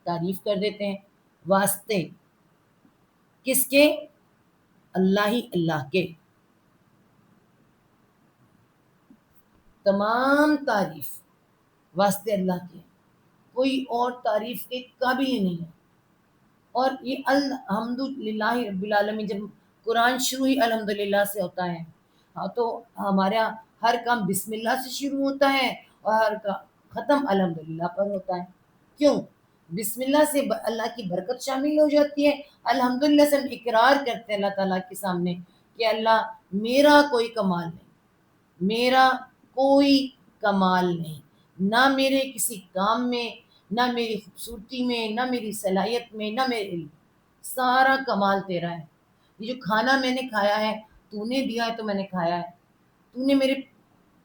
[SPEAKER 1] تعریف کر دیتے ہیں. واسطے کس کے؟ اللہ ہی اللہ کے. تمام تعریف واسطے اللہ کے، کوئی اور تعریف کے قابل ہی نہیں ہے. اور یہ الحمد للہ رب العالمین، جب قرآن شروع ہی الحمد للہ سے ہوتا ہے، ہاں، تو ہمارا ہر کام بسم اللہ سے شروع ہوتا ہے، اور ہر کا ختم الحمد للہ پر ہوتا ہے. کیوں؟ بسم اللہ سے اللہ کی برکت شامل ہو جاتی ہے. الحمد للہ سے ہم اقرار کرتے ہیں اللہ تعالیٰ کے سامنے کہ اللہ، میرا کوئی کمال نہیں، میرا کوئی کمال نہیں، نہ میرے کسی کام میں، نہ میری خوبصورتی میں، نہ میری صلاحیت میں، نہ میرے علم. سارا کمال تیرا ہے. یہ جو کھانا میں نے کھایا ہے، تو نے دیا ہے تو میں نے کھایا ہے. تو نے میرے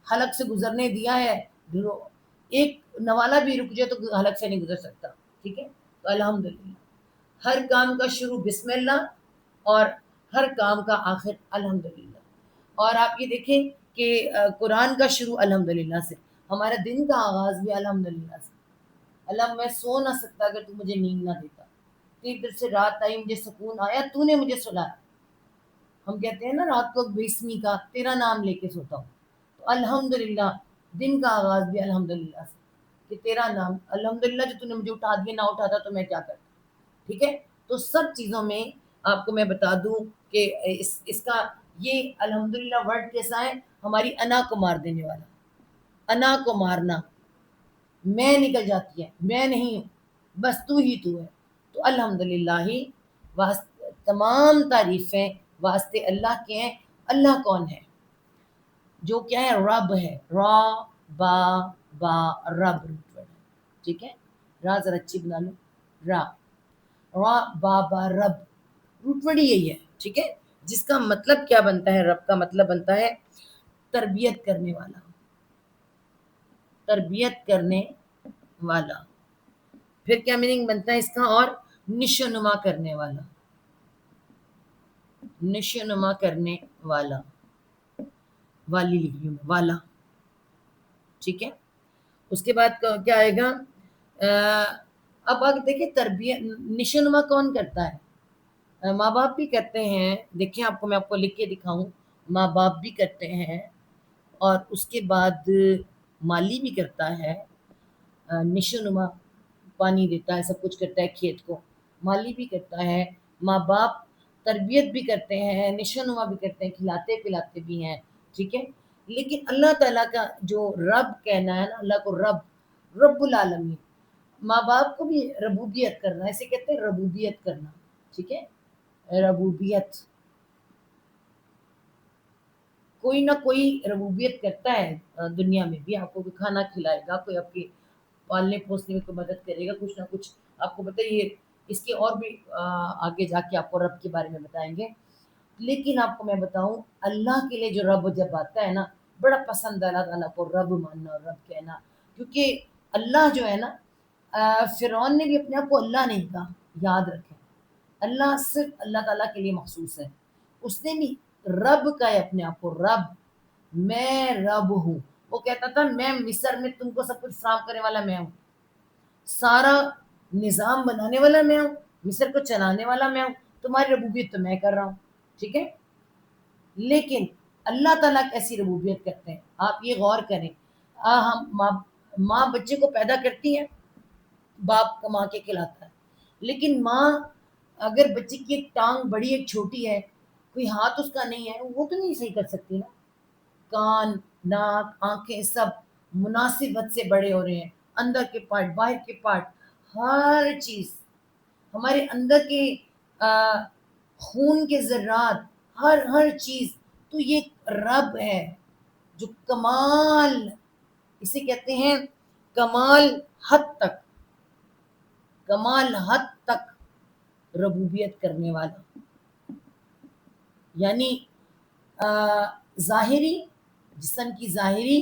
[SPEAKER 1] حلق سے گزرنے دیا ہے، ایک نوالا بھی رک جائے تو حلق سے نہیں گزر سکتا. ٹھیک ہے، تو الحمدللہ ہر کام کا شروع بسم اللہ، اور ہر کام کا آخر الحمدللہ. اور آپ یہ دیکھیں کہ قرآن کا شروع الحمدللہ سے، ہمارا دن کا آغاز بھی الحمدللہ سے. اللہ، میں سو نہ سکتا اگر تو مجھے نیند نہ دیتا. تیری طرف سے رات آئی، مجھے سکون آیا، تو نے مجھے سلایا. ہم کہتے ہیں نا رات کو بیسویں کا تیرا نام لے کے سوتا ہوں. تو الحمدللہ دن کا آغاز بھی الحمدللہ سے، کہ تیرا نام، الحمدللہ جو تو نے مجھے اٹھا دیا، نہ اٹھاتا تو میں کیا کرتا. ٹھیک ہے، تو سب چیزوں میں آپ کو میں بتا دوں کہ اس کا یہ الحمدللہ ورڈ کیسا ہے؟ ہماری انا کو مار دینے والا. انا کو مارنا، میں نکل جاتی ہے، میں نہیں ہوں، بس تو ہی تو ہے. تو الحمدللہ ہی تمام تعریفیں واسطے اللہ کے ہیں. اللہ کون ہے؟ جو کیا ہے؟ رب ہے. را با با رب روٹ ورڈ ہے. ٹھیک ہے، را ذرا اچھی بنا لو. را را با با رب روٹ ورڈ یہی ہے. ٹھیک ہے، جس کا مطلب کیا بنتا ہے؟ رب کا مطلب بنتا ہے تربیت کرنے والا، تربیت کرنے والا. پھر کیا میننگ بنتا ہے اس کا؟ اور نشو نما کرنے والا، نشو نما کرنے والا، والی لکھ لوں والا. ٹھیک ہے، اس کے بعد کیا آئے گا؟ اب آگے دیکھیں، تربیت نشو نما کون کرتا ہے؟ ماں باپ بھی کرتے ہیں. دیکھیں آپ کو میں آپ کو لکھ کے دکھاؤں، ماں باپ بھی کرتے ہیں، اور اس کے بعد مالی بھی کرتا ہے. نشو نما پانی دیتا ہے، سب کچھ کرتا ہے کھیت کو، مالی بھی کرتا ہے. ماں باپ تربیت بھی کرتے ہیں، نشو نما بھی کرتے ہیں، کھلاتے پلاتے بھی ہیں. ٹھیک ہے، لیکن اللہ تعالیٰ کا جو رب کہنا ہے نا، اللہ کو رب، رب العالمین. ماں باپ کو بھی ربوبیت کرنا، ایسے کہتے ہیں ربوبیت کرنا. ٹھیک ہے، ربوبیت، کوئی نہ کوئی ربوبیت کرتا ہے دنیا میں بھی. آپ کو کوئی کھانا کھلائے گا، کوئی آپ کے پالنے پوسنے میں کوئی مدد کرے گا، کچھ نہ کچھ آپ کو پتہ یہ اس کے اور بھی آگے جا کے آپ کو رب کے بارے میں بتائیں گے. لیکن آپ کو میں بتاؤں اللہ کے لیے جو رب جب آتا ہے نا بڑا پسند ہے اللہ تعالیٰ کو رب ماننا اور رب کہنا. کیونکہ اللہ جو ہے نا فرعون نے بھی اپنے آپ کو اللہ نہیں کہا, یاد رکھیں اللہ صرف اللہ تعالیٰ کے لیے مخصوص ہے. اس نے بھی رب کا ہے اپنے آپ کو, رب میں رب ہوں. وہ کہتا تھا میں مصر میں تم کو سب کچھ فراہم کرنے والا میں ہوں, سارا نظام بنانے والا میں ہوں, مصر کو چلانے والا میں ہوں, تمہاری ربوبیت تو میں کر رہا ہوں. ٹھیک ہے, لیکن اللہ تعالیٰ کیسی ربوبیت کرتے ہیں آپ یہ غور کریں. ہم ماں بچے کو پیدا کرتی ہے, باپ کما کے کھلاتا ہے, لیکن ماں اگر بچے کی ایک ٹانگ بڑی ایک چھوٹی ہے, کوئی ہاتھ اس کا نہیں ہے, وہ تو نہیں صحیح کر سکتی نا. کان, ناک, آنکھیں سب مناسب حد سے بڑے ہو رہے ہیں, اندر کے پارٹ, باہر کے پارٹ, ہر چیز ہمارے اندر کے خون کے ذرات, ہر چیز. تو یہ رب ہے جو کمال, اسے کہتے ہیں کمال حد تک, کمال حد تک ربوبیت کرنے والا. یعنی ظاہری, جسم کی ظاہری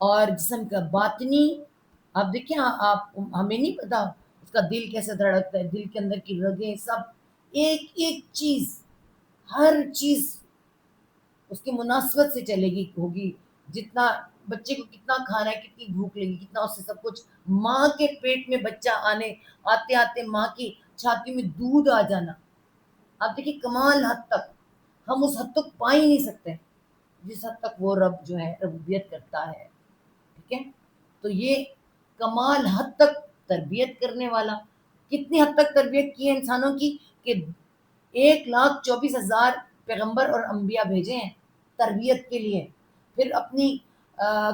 [SPEAKER 1] اور جسم کا باطنی. آپ دیکھیں آپ ہمیں نہیں پتا اس کا دل کیسے دھڑکتا ہے, دل کے اندر کی رگیں سب, ایک ایک چیز, ہر چیز اس کی مناسبت سے چلے گی ہوگی. جتنا بچے کو کتنا کھانا ہے, کتنی بھوک لگی, کتنا اس سے سب کچھ. ماں کے پیٹ میں بچہ آتے آتے ماں کی چھاتی میں دودھ آ جانا, آپ دیکھیے کمال حد تک. ہم اس حد تک پا ہی نہیں سکتے جس حد تک وہ رب جو ہے ربوبیت کرتا ہے. ٹھیک ہے, تو یہ کمال حد تک تربیت کرنے والا. کتنی حد تک تربیت کی ہے انسانوں کی کہ 1,24,000 پیغمبر اور انبیاء بھیجے ہیں تربیت کے لیے. پھر اپنی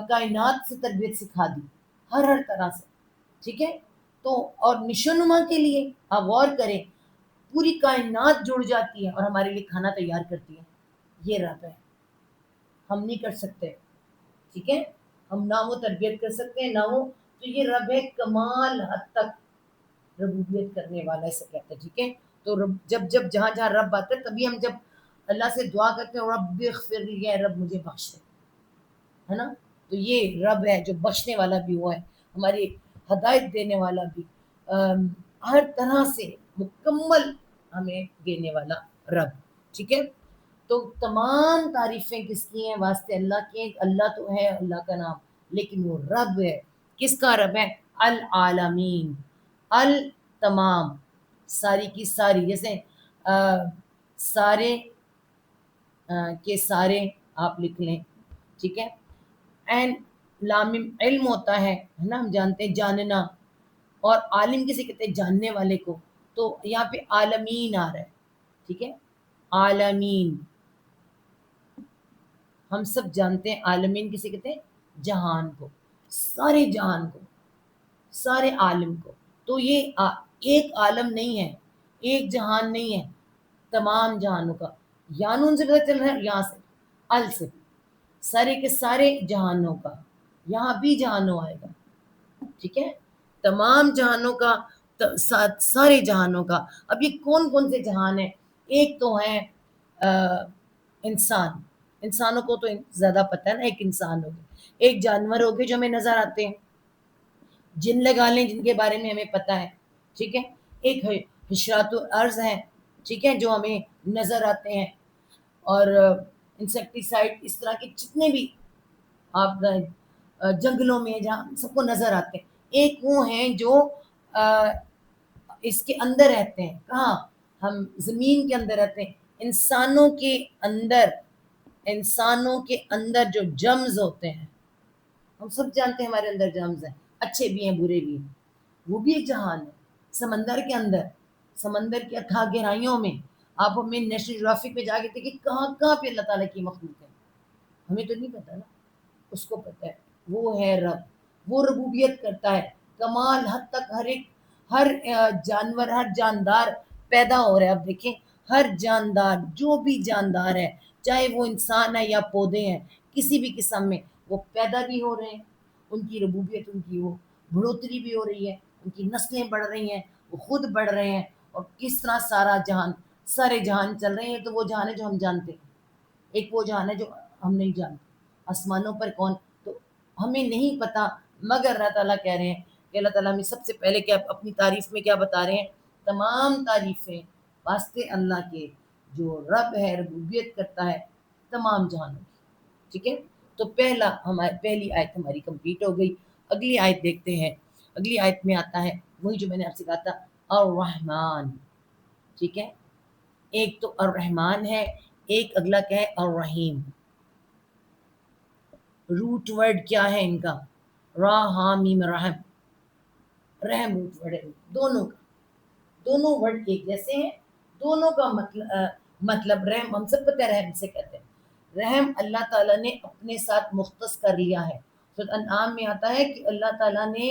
[SPEAKER 1] کائنات سے تربیت سکھا دی, ہر طرح سے. ٹھیک ہے, تو اور نشو نما کے لیے آپ غور کریں, پوری کائنات جڑ جاتی ہے اور ہمارے لیے کھانا تیار کرتی ہے. یہ رب ہے, ہم نہیں کر سکتے. ٹھیک ہے, ہم نہ وہ تربیت کر سکتے ہیں نہ وہ, تو یہ رب ہے کمال حد تک ربوبیت کرنے والا, ایسا کہتے ہیں. ٹھیک ہے, تو جب جہاں جہاں رب آتا ہے تبھی ہم جب اللہ سے دعا کرتے ہیں رب اغفر لی, اے رب مجھے بخش دے, ہے نا. تو یہ رب ہے جو بخشنے والا بھی ہوا ہے, ہماری ہدایت دینے والا بھی, ہر طرح سے مکمل ہمیں دینے والا رب. ٹھیک ہے, تو تمام تعریفیں کس کی ہیں, واسطے اللہ کے. اللہ تو ہے اللہ کا نام, لیکن وہ رب ہے, کس کا رب ہے, العالمین, تمام, ساری کی ساری. جیسے سارے کے سارے آپ لکھ لیں. ٹھیک ہے, این لام علم ہوتا ہے نا, ہم جانتے ہیں جاننا, اور عالم کسے کہتے ہیں, جاننے والے کو. تو یہاں پہ عالمین آ رہا ہے. ٹھیک ہے, عالمین, ہم سب جانتے ہیں عالمین کسے کہتے ہیں, جہان کو, سارے جہان کو, سارے عالم کو. تو یہ ایک عالم نہیں ہے, ایک جہان نہیں ہے, تمام جہانوں کا. یانون سے پتہ چل رہا ہے, یہاں سے ال سے, سارے کے سارے جہانوں کا, یہاں بھی جہانوں آئے گا. ٹھیک ہے, تمام جہانوں کا, سارے جہانوں کا. اب یہ کون کون سے جہان ہیں, ایک تو ہے انسان, انسانوں کو تو زیادہ پتہ ہے نا, ایک انسان ہو گئے, ایک جانور ہو گئے جو ہمیں نظر آتے ہیں, جن لگا لیں جن کے بارے میں ہمیں پتہ ہے. ٹھیک ہے, ایک حشرات الارض ہیں, ٹھیک ہے, جو ہمیں نظر آتے ہیں, اور انسیکٹیسائڈ اس طرح کے جتنے بھی آپ جنگلوں میں جہاں سب کو نظر آتے ہیں. ایک وہ ہیں جو اس کے اندر رہتے ہیں, کہاں, ہم زمین کے اندر رہتے ہیں. انسانوں کے اندر, انسانوں کے اندر جو جرمز ہوتے ہیں, ہم سب جانتے ہیں ہمارے اندر جرمز ہیں, اچھے بھی ہیں برے بھی ہیں, وہ بھی ایک جہان ہے. سمندر کے اندر, سمندر کی اتھاہ گہرائیوں میں, آپ ہمیں نیشنل جیوگرافک پہ جا کے دیکھیں کہاں کہاں پہ اللہ تعالیٰ کی مخلوق ہے. ہمیں تو نہیں پتہ نا, اس کو پتہ ہے. وہ ہے رب, وہ ربوبیت کرتا ہے کمال حد تک. ہر جانور, ہر جاندار پیدا ہو رہا ہے. اب دیکھیں ہر جاندار, جو بھی جاندار ہے, چاہے وہ انسان ہے یا پودے ہیں, کسی بھی قسم میں, وہ پیدا بھی ہو رہے ہیں, ان کی ربوبیت, ان کی وہ بڑھوتری بھی ہو رہی ہے. ان کی نسلیں بڑھ رہی ہیں، وہ خود بڑھ رہے ہیں، اور کس طرح سارا جہان، سارے جہان چل رہے ہیں. تو وہ جہان ہے جو ہم جانتے ہیں، ایک وہ جہان ہے جو ہم نہیں جانتے. آسمانوں پر کون، تو ہمیں نہیں پتہ، مگر اللہ تعالیٰ کہہ رہے ہیں کہ اللہ تعالیٰ ہمیں سب سے پہلے کیا اپنی تعریف میں کیا بتا رہے ہیں؟ تمام تعریفیں واسطے اللہ کے جو رب ہے، ربوبیت کرتا ہے تمام جہانوں کی. ٹھیک ہے، تو پہلی آیت ہماری کمپلیٹ ہو گئی. اگلی آیت دیکھتے ہیں. اگلی آیت میں آتا ہے وہی جو میں نے آپ سے کہا تھا، الرحمن. ٹھیک ہے، ایک تو الرحمن ہے، ایک اگلا کیا ہے؟ الرحیم. روٹ ورڈ کیا ہے ان کا؟ را ہا میم رحم. رحم روٹ ورڈ ہے دونوں کا. دونوں ورڈ ایک جیسے ہیں، دونوں کا مطلب رحم. ہم سب پتہ ہے رحم سے کہتے ہیں. رحم اللہ تعالیٰ نے اپنے ساتھ مختص کر لیا ہے. سورۃ انعام میں آتا ہے کہ اللہ تعالیٰ نے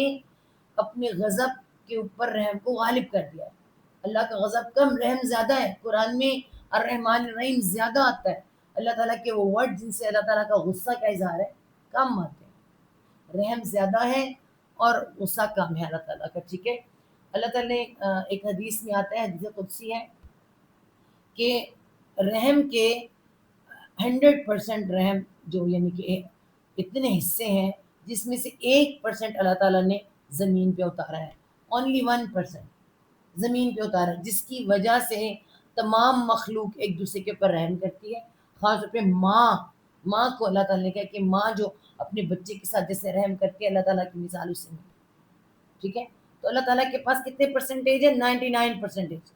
[SPEAKER 1] اپنے غضب کے اوپر رحم کو غالب کر دیا ہے. اللہ کا غضب کم، رحم زیادہ ہے. قرآن میں الرحمن الرحیم زیادہ آتا ہے. اللہ تعالیٰ کے وہ ورڈ جن سے اللہ تعالیٰ کا غصہ کا اظہار ہے کم آتے ہیں. رحم زیادہ ہے اور غصہ کم ہے اللہ تعالیٰ کا. ٹھیک ہے، اللہ تعالیٰ نے ایک حدیث میں آتا ہے، حدیث قدسی ہے، کہ رحم کے 100% رحم جو یعنی کہ اتنے حصے ہیں جس میں سے 1% اللہ تعالیٰ نے زمین پہ اتارا ہے. اونلی 1% زمین پہ اتارا ہے، جس کی وجہ سے تمام مخلوق ایک دوسرے کے اوپر رحم کرتی ہے. خاص طور پہ ماں کو اللہ تعالیٰ نے کہا کہ ماں جو اپنے بچے کے ساتھ جیسے رحم کرتی ہے، اللہ تعالیٰ کی مثال اس سے نہیں. ٹھیک ہے، تو اللہ تعالیٰ کے پاس کتنے پرسنٹیج ہے؟ 99%.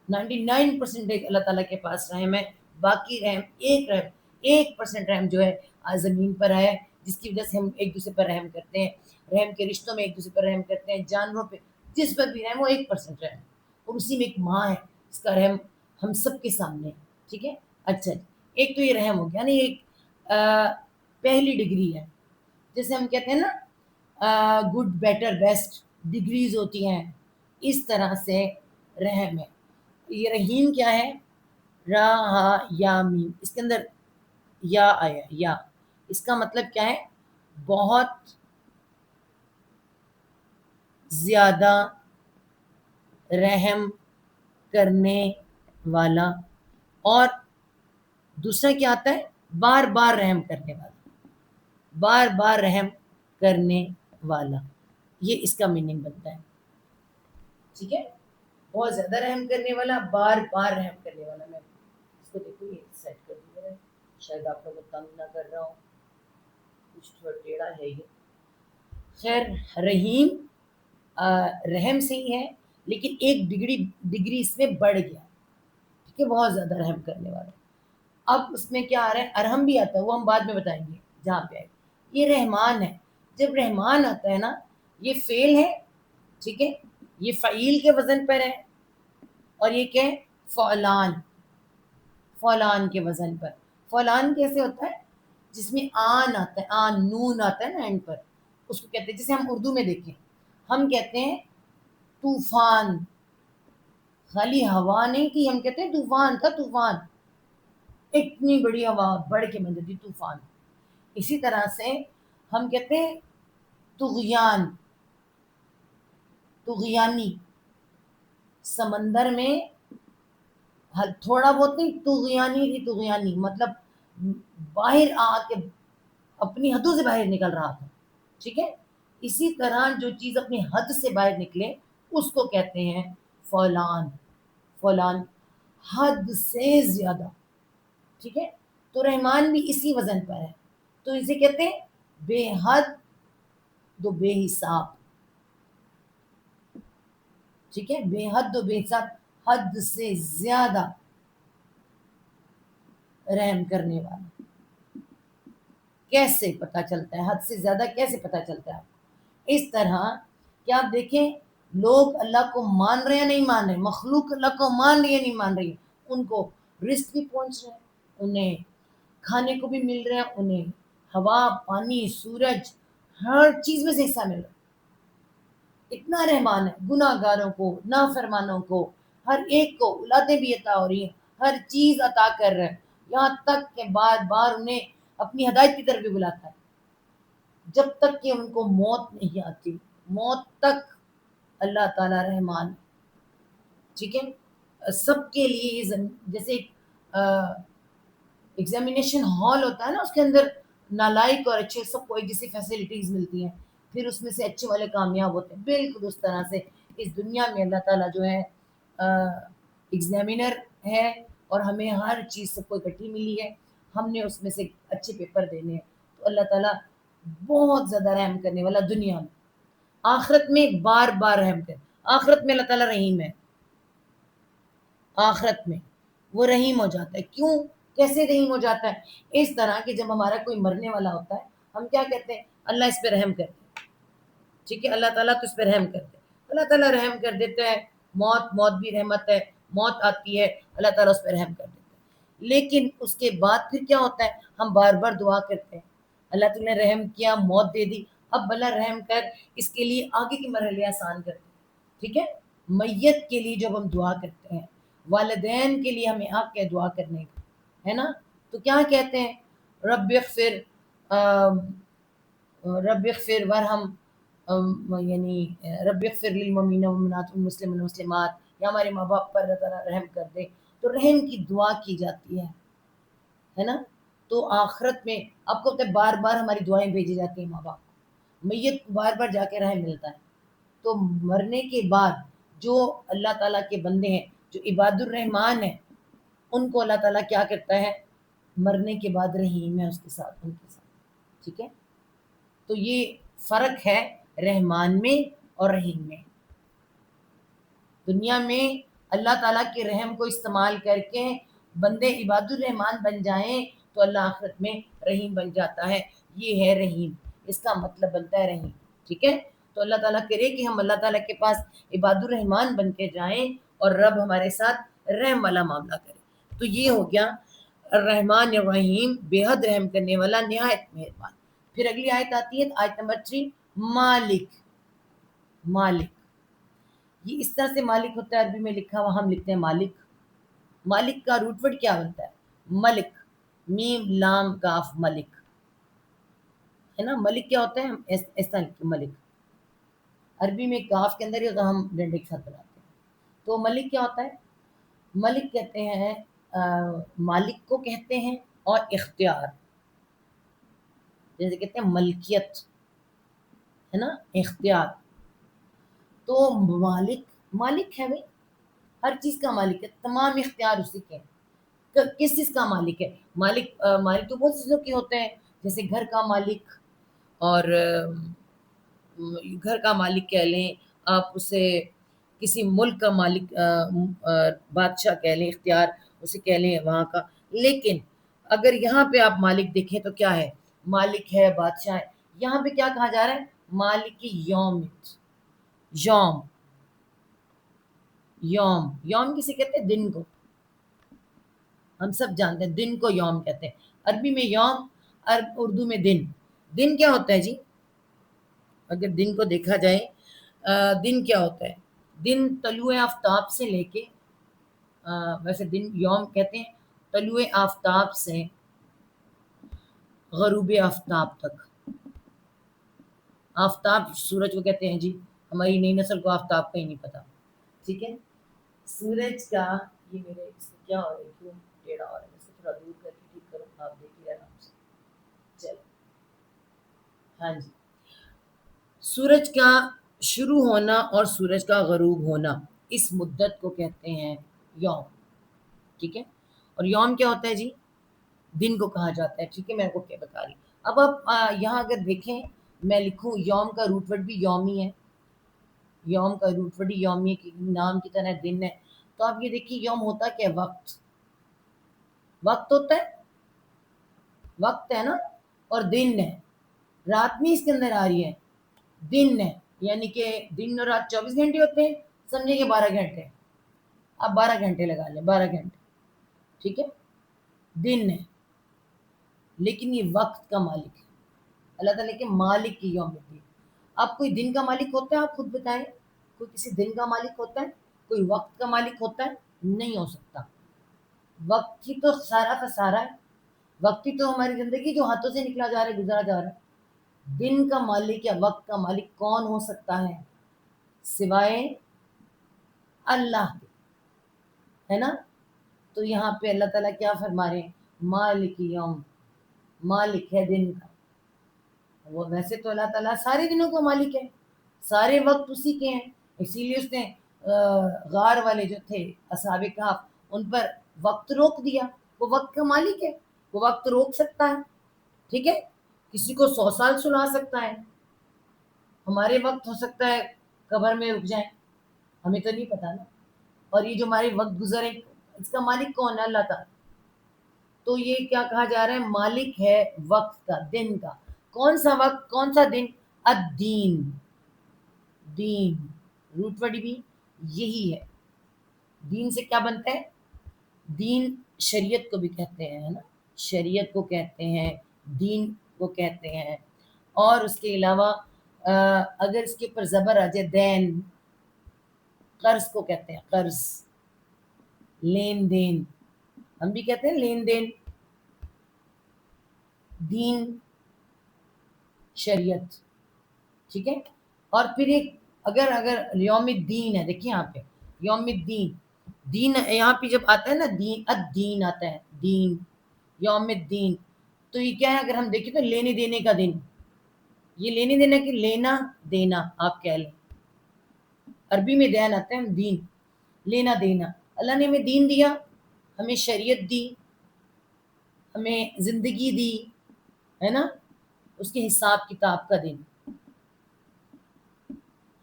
[SPEAKER 1] 99% اللہ تعالیٰ کے پاس رحم ہے. باقی رحم 1% رحم جو ہے زمین پر ہے، جس کی وجہ سے ہم ایک دوسرے پر رحم کرتے ہیں. رحم کے رشتوں میں ایک دوسرے پر رحم کرتے ہیں، جانوروں پہ جس پر بھی رحم، وہ 1% رحم. اور اسی میں ایک ماں ہے، اس کا رحم ہم سب کے سامنے ہے. ٹھیک ہے، اچھا جی، ایک تو یہ رحم ہو گیا نا. ایک پہلی ڈگری ہے، جیسے ہم کہتے ہیں نا گڈ بیٹر بیسٹ ڈگریز ہوتی ہیں، اس طرح سے رحم ہے. یہ رحیم کیا ہے؟ را ہا یا میم، اس کے اندر یا آیا. یا اس کا مطلب کیا ہے؟ بہت زیادہ رحم کرنے والا. اور دوسرا کیا آتا ہے؟ بار بار رحم کرنے والا. بار بار رحم کرنے والا، یہ اس کا میننگ بنتا ہے. ٹھیک ہے، بہت زیادہ رحم کرنے والا، بار بار رحم کرنے والا. میں اس کو دیکھو یہ سیٹ کر دیا ہے، شاید آپ کو تنگ نہ کر رہا ہوں، کچھ تھوڑا ٹیڑھا ہے یہ. خیر، رحیم رحم سے ہی ہے، لیکن ایک ڈگری اس میں بڑھ گیا. ٹھیک ہے، بہت زیادہ رحم کرنے والا. اب اس میں کیا آ رہا ہے؟ ارحم بھی آتا ہے، وہ ہم بعد میں بتائیں گے جہاں پہ آئے. یہ رحمان ہے. جب رحمان آتا ہے نا، یہ فعل ہے. ٹھیک ہے، یہ فعیل کے وزن پر ہے، اور یہ کیا ہے؟ فعلان. فعلان کے وزن پر. فعلان کیسے ہوتا ہے؟ جس میں آن آتا ہے، آن نون آتا ہے نا اینڈ پر، اس کو کہتے ہیں. جسے ہم اردو میں دیکھیں، ہم کہتے ہیں طوفان. خالی ہوا نہیں تھی، ہم کہتے ہیں طوفان تھا. طوفان اتنی بڑی ہوا بڑھ کے بن جاتی طوفان. اسی طرح سے ہم کہتے ہیں طغیان، طغیانی. سمندر میں تھوڑا بہت نہیں، طغیانی تھی. طغیانی مطلب باہر آ کے اپنی حدوں سے باہر نکل رہا تھا. ٹھیک ہے، اسی طرح جو چیز اپنی حد سے باہر نکلے اس کو کہتے ہیں فعلان. فعلان حد سے زیادہ. ٹھیک ہے، تو رحمان بھی اسی وزن پر ہے. تو اسے کہتے ہیں بے حد دو بے حساب. ٹھیک ہے، بے حد و بے حساب، حد سے زیادہ رحم کرنے والا. کیسے پتہ چلتا ہے حد سے زیادہ؟ کیسے پتہ چلتا ہے؟ اس طرح کہ آپ دیکھیں لوگ اللہ کو مان رہے ہیں نہیں مان رہے، مخلوق اللہ کو مان رہی ہے نہیں مان رہی. ان کو رزق بھی پہنچ رہا ہے، انہیں کھانے کو بھی مل رہا ہے، انہیں ہوا، پانی، سورج، ہر چیز میں سے حصہ مل رہا ہے. اتنا رحمان ہے. گناہ گاروں کو، نافرمانوں کو، ہر ایک کو اولادیں بھی عطا ہو رہی ہیں، ہر چیز عطا کر رہا ہے. یہاں تک کہ بار بار انہیں اپنی ہدایت کی طرف بھی بلاتا ہے، جب تک کہ ان کو موت نہیں آتی. موت تک اللہ تعالیٰ رحمان ہے. ٹھیک ہے. سب کے لیے یہ جیسے ایگزامینیشن ہال ہوتا ہے نا، اس کے اندر نالائق اور اچھے سب کو ایک جیسی فیسلٹیز ملتی ہیں، پھر اس میں سے اچھے والے کامیاب ہوتے ہیں. بالکل اس طرح سے اس دنیا میں اللہ تعالیٰ جو ہے ایگزامینر ہے، اور ہمیں ہر چیز سب کو اکٹھی ملی ہے، ہم نے اس میں سے اچھے پیپر دینے ہیں. تو اللہ تعالیٰ بہت زیادہ رحم کرنے والا دنیا میں. آخرت میں بار بار رحم کر. آخرت میں اللہ تعالیٰ رحیم ہے. آخرت میں وہ رحیم ہو جاتا ہے. کیوں؟ کیسے رحیم ہو جاتا ہے؟ اس طرح کہ جب ہمارا کوئی مرنے والا ہوتا ہے، ہم کیا کہتے ہیں؟ اللہ اس پہ رحم کرتے. ٹھیک ہے، اللہ تعالیٰ تو اس پہ رحم کرتے. اللہ تعالیٰ رحم کر دیتا ہے. موت بھی رحمت ہے. موت آتی ہے، اللہ تعالیٰ اس پہ رحم کر دیتا ہے. لیکن اس کے بعد پھر کیا ہوتا ہے؟ ہم بار بار دعا کرتے ہیں، اللہ تعالیٰ نے رحم کیا، موت دے دی، اب اللہ رحم کر اس کے لیے آگے کی مرحلے آسان کر دے. ٹھیک ہے. میت کے لیے جب ہم دعا کرتے ہیں، والدین کے لیے ہمیں حق ہے دعا کرنے کا، ہے نا؟ تو کیا کہتے ہیں؟ رب اغفر رب اغفر ورحم، یعنی رب اغفر للمؤمنین والمؤمنات والمسلمین والمسلمات، یا ہمارے ماں باپ پر اللہ تعالیٰ رحم کر دے. تو رحم کی دعا کی جاتی ہے نا؟ تو آخرت میں آپ کو پتہ ہے بار بار ہماری دعائیں بھیجی جاتی ہیں ماں باپ کو، میت کو بار بار جا کے رحم ملتا ہے. تو مرنے کے بعد جو اللہ تعالیٰ کے بندے ہیں، جو عباد الرحمان ہیں، ان کو اللہ تعالیٰ کیا کرتا ہے؟ مرنے کے بعد رحیم ہے اس کے ساتھ، ان کے ساتھ. ٹھیک ہے. تو یہ فرق ہے رحمان میں اور رحیم میں. دنیا میں اللہ تعالیٰ کے رحم کو استعمال کر کے بندے عباد الرحمان بن جائیں تو اللہ آخرت میں رحیم بن جاتا ہے. یہ ہے رحیم، اس کا مطلب بنتا ہے رحیم. ٹھیک ہے. تو اللہ تعالیٰ کرے کہ ہم اللہ تعالیٰ کے پاس عباد الرحمان بن کے جائیں اور رب ہمارے ساتھ رحم والا معاملہ کرے. تو یہ ہو گیا الرحمن الرحیم، بے حد رحم کرنے والا، نہایت مہربان. پھر اگلی آیت آتی ہے، آیت نمبر 3، مالک. مالک یہ اس طرح سے مالک ہوتا ہے، عربی میں لکھا ہوا ہم لکھتے ہیں مالک. مالک کا روٹ ورڈ کیا بنتا ہے؟ ملک، میم لام کاف، ملک ہے نا. ملک کیا ہوتا ہے؟ ہم ایسا لکھتے ہیں ملک. عربی میں کاف کے اندر ہی تو ہم ڈنڈے کے ساتھ بناتے ہیں. تو ملک کیا ہوتا ہے؟ ملک کہتے ہیں مالک کو کہتے ہیں، اور اختیار جیسے کہتے ہیں ملکیت، ہے نا، اختیار. تو مالک ہے بھائی، ہر چیز کا مالک ہے، تمام اختیار اسی کے ہیں. کس چیز کا مالک ہے؟ مالک تو بہت چیزوں کے ہوتے ہیں، جیسے گھر کا مالک، اور گھر کا مالک کہہ لیں آپ اسے، کسی ملک کا مالک، بادشاہ کہہ لیں، اختیار اسے کہہ لیں وہاں کا. لیکن اگر یہاں پہ آپ مالک دیکھیں تو کیا ہے؟ مالک ہے، بادشاہ ہے. یہاں پہ کیا کہا جا رہا ہے؟ مالک یوم. یوم یوم کسے کہتے ہیں؟ دن کو. ہم سب جانتے ہیں دن کو یوم کہتے ہیں. عربی میں یوم، اردو میں دن. دن کیا ہوتا ہے جی؟ اگر دن کو دیکھا جائے، دن کیا ہوتا ہے؟ دن طلوع آفتاب سے لے کے، ویسے دن یوم کہتے ہیں طلوع آفتاب سے غروب آفتاب تک. آفتاب سورج کو کہتے ہیں جی، ہماری نئی نسل کو آفتاب کا ہی نہیں پتا. ٹھیک ہے. سورج کا، یہ میرے اس میں کیا ہو رہا ہے؟ کیوں ٹیڑھا ہو رہا ہے؟ میں سے تھوڑا دور کر کے ٹھیک کروں، آپ دیکھیے آرام سے. چلو، ہاں جی. سورج کا شروع ہونا اور سورج کا غروب ہونا، اس مدت کو کہتے ہیں یوم. ٹھیک ہے. اور یوم کیا ہوتا ہے جی؟ دن کو کہا جاتا ہے. ٹھیک ہے، میں آپ کو کیا بتا رہی. اب آپ یہاں اگر دیکھیں، میں لکھوں یوم کا روٹ ورڈ بھی یومی ہے. یوم کا روٹ ورڈ یومی ہے، نام کی طرح دن ہے. تو آپ یہ دیکھیے یوم ہوتا کیا؟ وقت. وقت ہوتا ہے، وقت ہے نا. اور دن ہے، رات نہیں اس کے اندر آ رہی ہے، دن ہے. یعنی کہ دن اور رات 24 گھنٹے ہوتے ہیں، سمجھے کہ 12 گھنٹے. آپ 12 گھنٹے لگا لیں، 12 گھنٹے. ٹھیک ہے. دن ہے، لیکن یہ وقت کا مالک ہے. اللہ تعالیٰ کے مالک کی یوم الدین. آپ کوئی دن کا مالک ہوتا ہے؟ آپ خود بتائیں. کوئی کسی دن کا مالک ہوتا ہے؟ کوئی وقت کا مالک ہوتا ہے؟ نہیں ہو سکتا. وقت ہی تو سارا کا سارا ہے. وقت ہی تو ہماری زندگی جو ہاتھوں سے نکلا جا رہا ہے، گزارا جا رہا ہے. دن کا مالک یا وقت کا مالک کون ہو سکتا ہے سوائے اللہ کے، ہے نا؟ تو یہاں پہ اللہ تعالیٰ کیا فرما رہے ہیں؟ مالک یوم، مالک ہے دن کا۔ وہ ویسے تو اللہ تعالیٰ سارے دنوں کا مالک ہے، سارے وقت اسی کے ہیں، اسی لیے اس نے غار والے جو تھے اصحاب کہف ان پر وقت روک دیا۔ وہ وقت کا مالک ہے، وہ وقت روک سکتا ہے، ٹھیک ہے؟ کسی کو 100 سال سنا سکتا ہے، ہمارے وقت ہو سکتا ہے قبر میں رک جائیں، ہمیں تو نہیں پتا نا۔ اور یہ جو ہمارے وقت گزرے اس کا مالک کون ہے؟ اللہ تعالیٰ۔ تو یہ کیا کہا جا رہا ہے؟ مالک ہے وقت کا، دن کا۔ کون سا وقت، کون سا دن؟ الدین، دین، روٹ ورڈ بھی یہی ہے۔ دین سے کیا بنتا ہے؟ دین شریعت کو بھی کہتے ہیں، ہے نا؟ شریعت کو کہتے ہیں، دین کو کہتے ہیں۔ اور اس کے علاوہ اگر اس کے اوپر زبر آ جائے، دین، قرض کو کہتے ہیں، قرض، لین دین، ہم بھی کہتے ہیں لین دین۔ دین شریعت، ٹھیک ہے؟ اور پھر ایک اگر یوم الدین ہے، دیکھیے یہاں پہ یوم الدین، دین یہاں پہ جب آتا ہے نا، دین، الدین آتا ہے، دین، یوم الدین، تو یہ کیا ہے؟ اگر ہم دیکھیں تو لینے دینے کا دن، یہ لینے دینا کہ لینا دینا آپ کہہ لیں، عربی میں دین آتا ہے، دین، لینا دینا۔ اللہ نے ہمیں دین دیا، ہمیں شریعت دی، ہمیں زندگی دی، ہے نا؟ اس کے حساب کتاب کا دن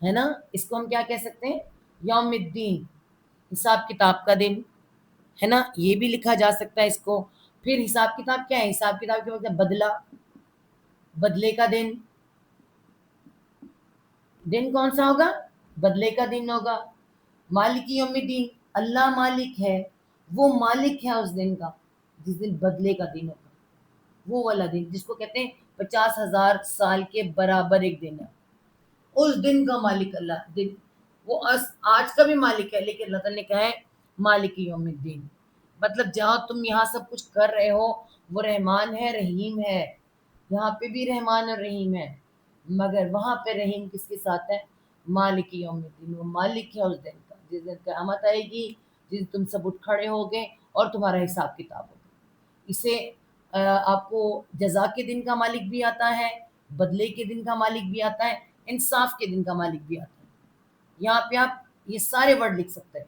[SPEAKER 1] ہے نا، اس کو ہم کیا کہہ سکتے ہیں؟ یوم الدین، حساب کتاب کا دن، ہے نا؟ یہ بھی لکھا جا سکتا ہے اس کو۔ پھر حساب کتاب کیا ہے؟ حساب کتاب کے مطلب بدلہ، بدلے کا دن۔ دن کون سا ہوگا؟ بدلے کا دن ہوگا۔ مالک یوم الدین، اللہ مالک ہے، وہ مالک ہے اس دن کا جس دن بدلے کا دن ہوگا، وہ والا دن جس کو کہتے ہیں 50,000 سال کے برابر ایک دن ہے، اس دن کا مالک اللہ دن۔ وہ آج کا بھی مالک ہے، لیکن اللہ تعالیٰ نے کہا ہے مالک یوم الدین، مطلب جہاں تم یہاں سب کچھ کر رہے ہو وہ رحمان ہے، رحیم ہے، یہاں پہ بھی رحمان اور رحیم ہے، مگر وہاں پہ رحیم کس کے ساتھ ہے؟ مالک یوم الدین، وہ مالک ہے اس دن کا جس دن قیامت آئے گی، جس دن تم سب اٹھ کھڑے ہوگے اور تمہارا حساب کتاب ہوگا۔ اسے آپ کو جزا کے دن کا مالک بھی آتا ہے، بدلے کے دن کا مالک بھی آتا ہے، انصاف کے دن کا مالک بھی آتا ہے۔ یہاں پہ آپ یہ سارے ورڈ لکھ سکتے ہیں،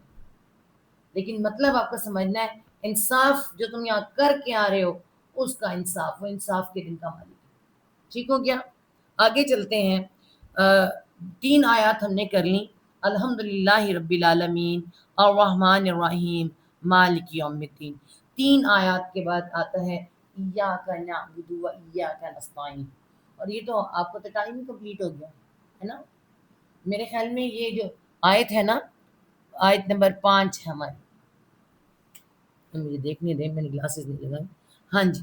[SPEAKER 1] لیکن مطلب آپ کو سمجھنا ہے انصاف جو تم یہاں کر کے آ رہے ہو اس کا انصاف، وہ انصاف کے دن کا مالک ہے۔ ٹھیک ہو گیا؟ آگے چلتے ہیں۔ 3 آیات ہم نے کر لیں، الحمدللہ رب العالمین، الرحمن الرحیم، مالک یوم الدین۔ 3 آیات کے بعد آتا ہے ایاک نعبد و ایاک نستعین، اور یہ تو آپ کو تو ٹائم ہی کمپلیٹ ہو گیا ہے نا۔ میرے خیال میں یہ جو آیت ہے نا، آیت نمبر 5 ہے ہماری، مجھے دیکھنے دیں، میں نے گلاسز نہیں لگائے۔ ہاں جی،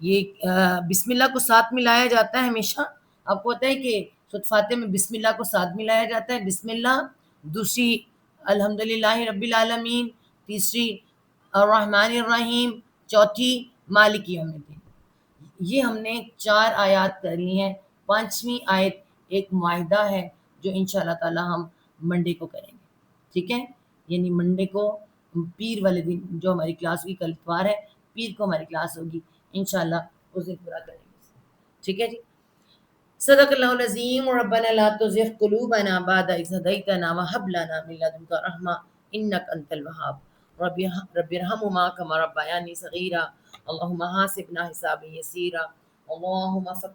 [SPEAKER 1] یہ بسم اللہ کو ساتھ میں لایا جاتا ہے ہمیشہ۔ آپ کو پتہ ہے کہ سورۃ فاتحہ میں بسم اللہ کو ساتھ میں لایا جاتا ہے، بسم اللہ، دوسری الحمدللہ رب العالمین، تیسری الرحمن الرحیم، چوتھی مالک یوم الدین۔ یہ ہم نے 4 آیات کر لی ہیں، 5ویں آیت ایک معاہدہ ہے جو انشاءاللہ تعالی ہم منڈے کو کریں گے، ٹھیک ہے؟ یعنی منڈے کو، پیر والے دن جو ہماری کلاس ہوگی، کل اتوار ہے، پیر کو ہماری کلاس ہوگی انشاءاللہ، اس دن پورا کریں گے، ٹھیک ہے جی؟ صدق اللہ العظیم، ربنا لا تزغ قلوبنا بعد إذ هديتنا وهب لنا من لدنك رحمة إنك أنت الوهاب، رب ارحمهما كما ربياني صغيرا، اللهم حاسبنا حسابا يسيرا، اللهم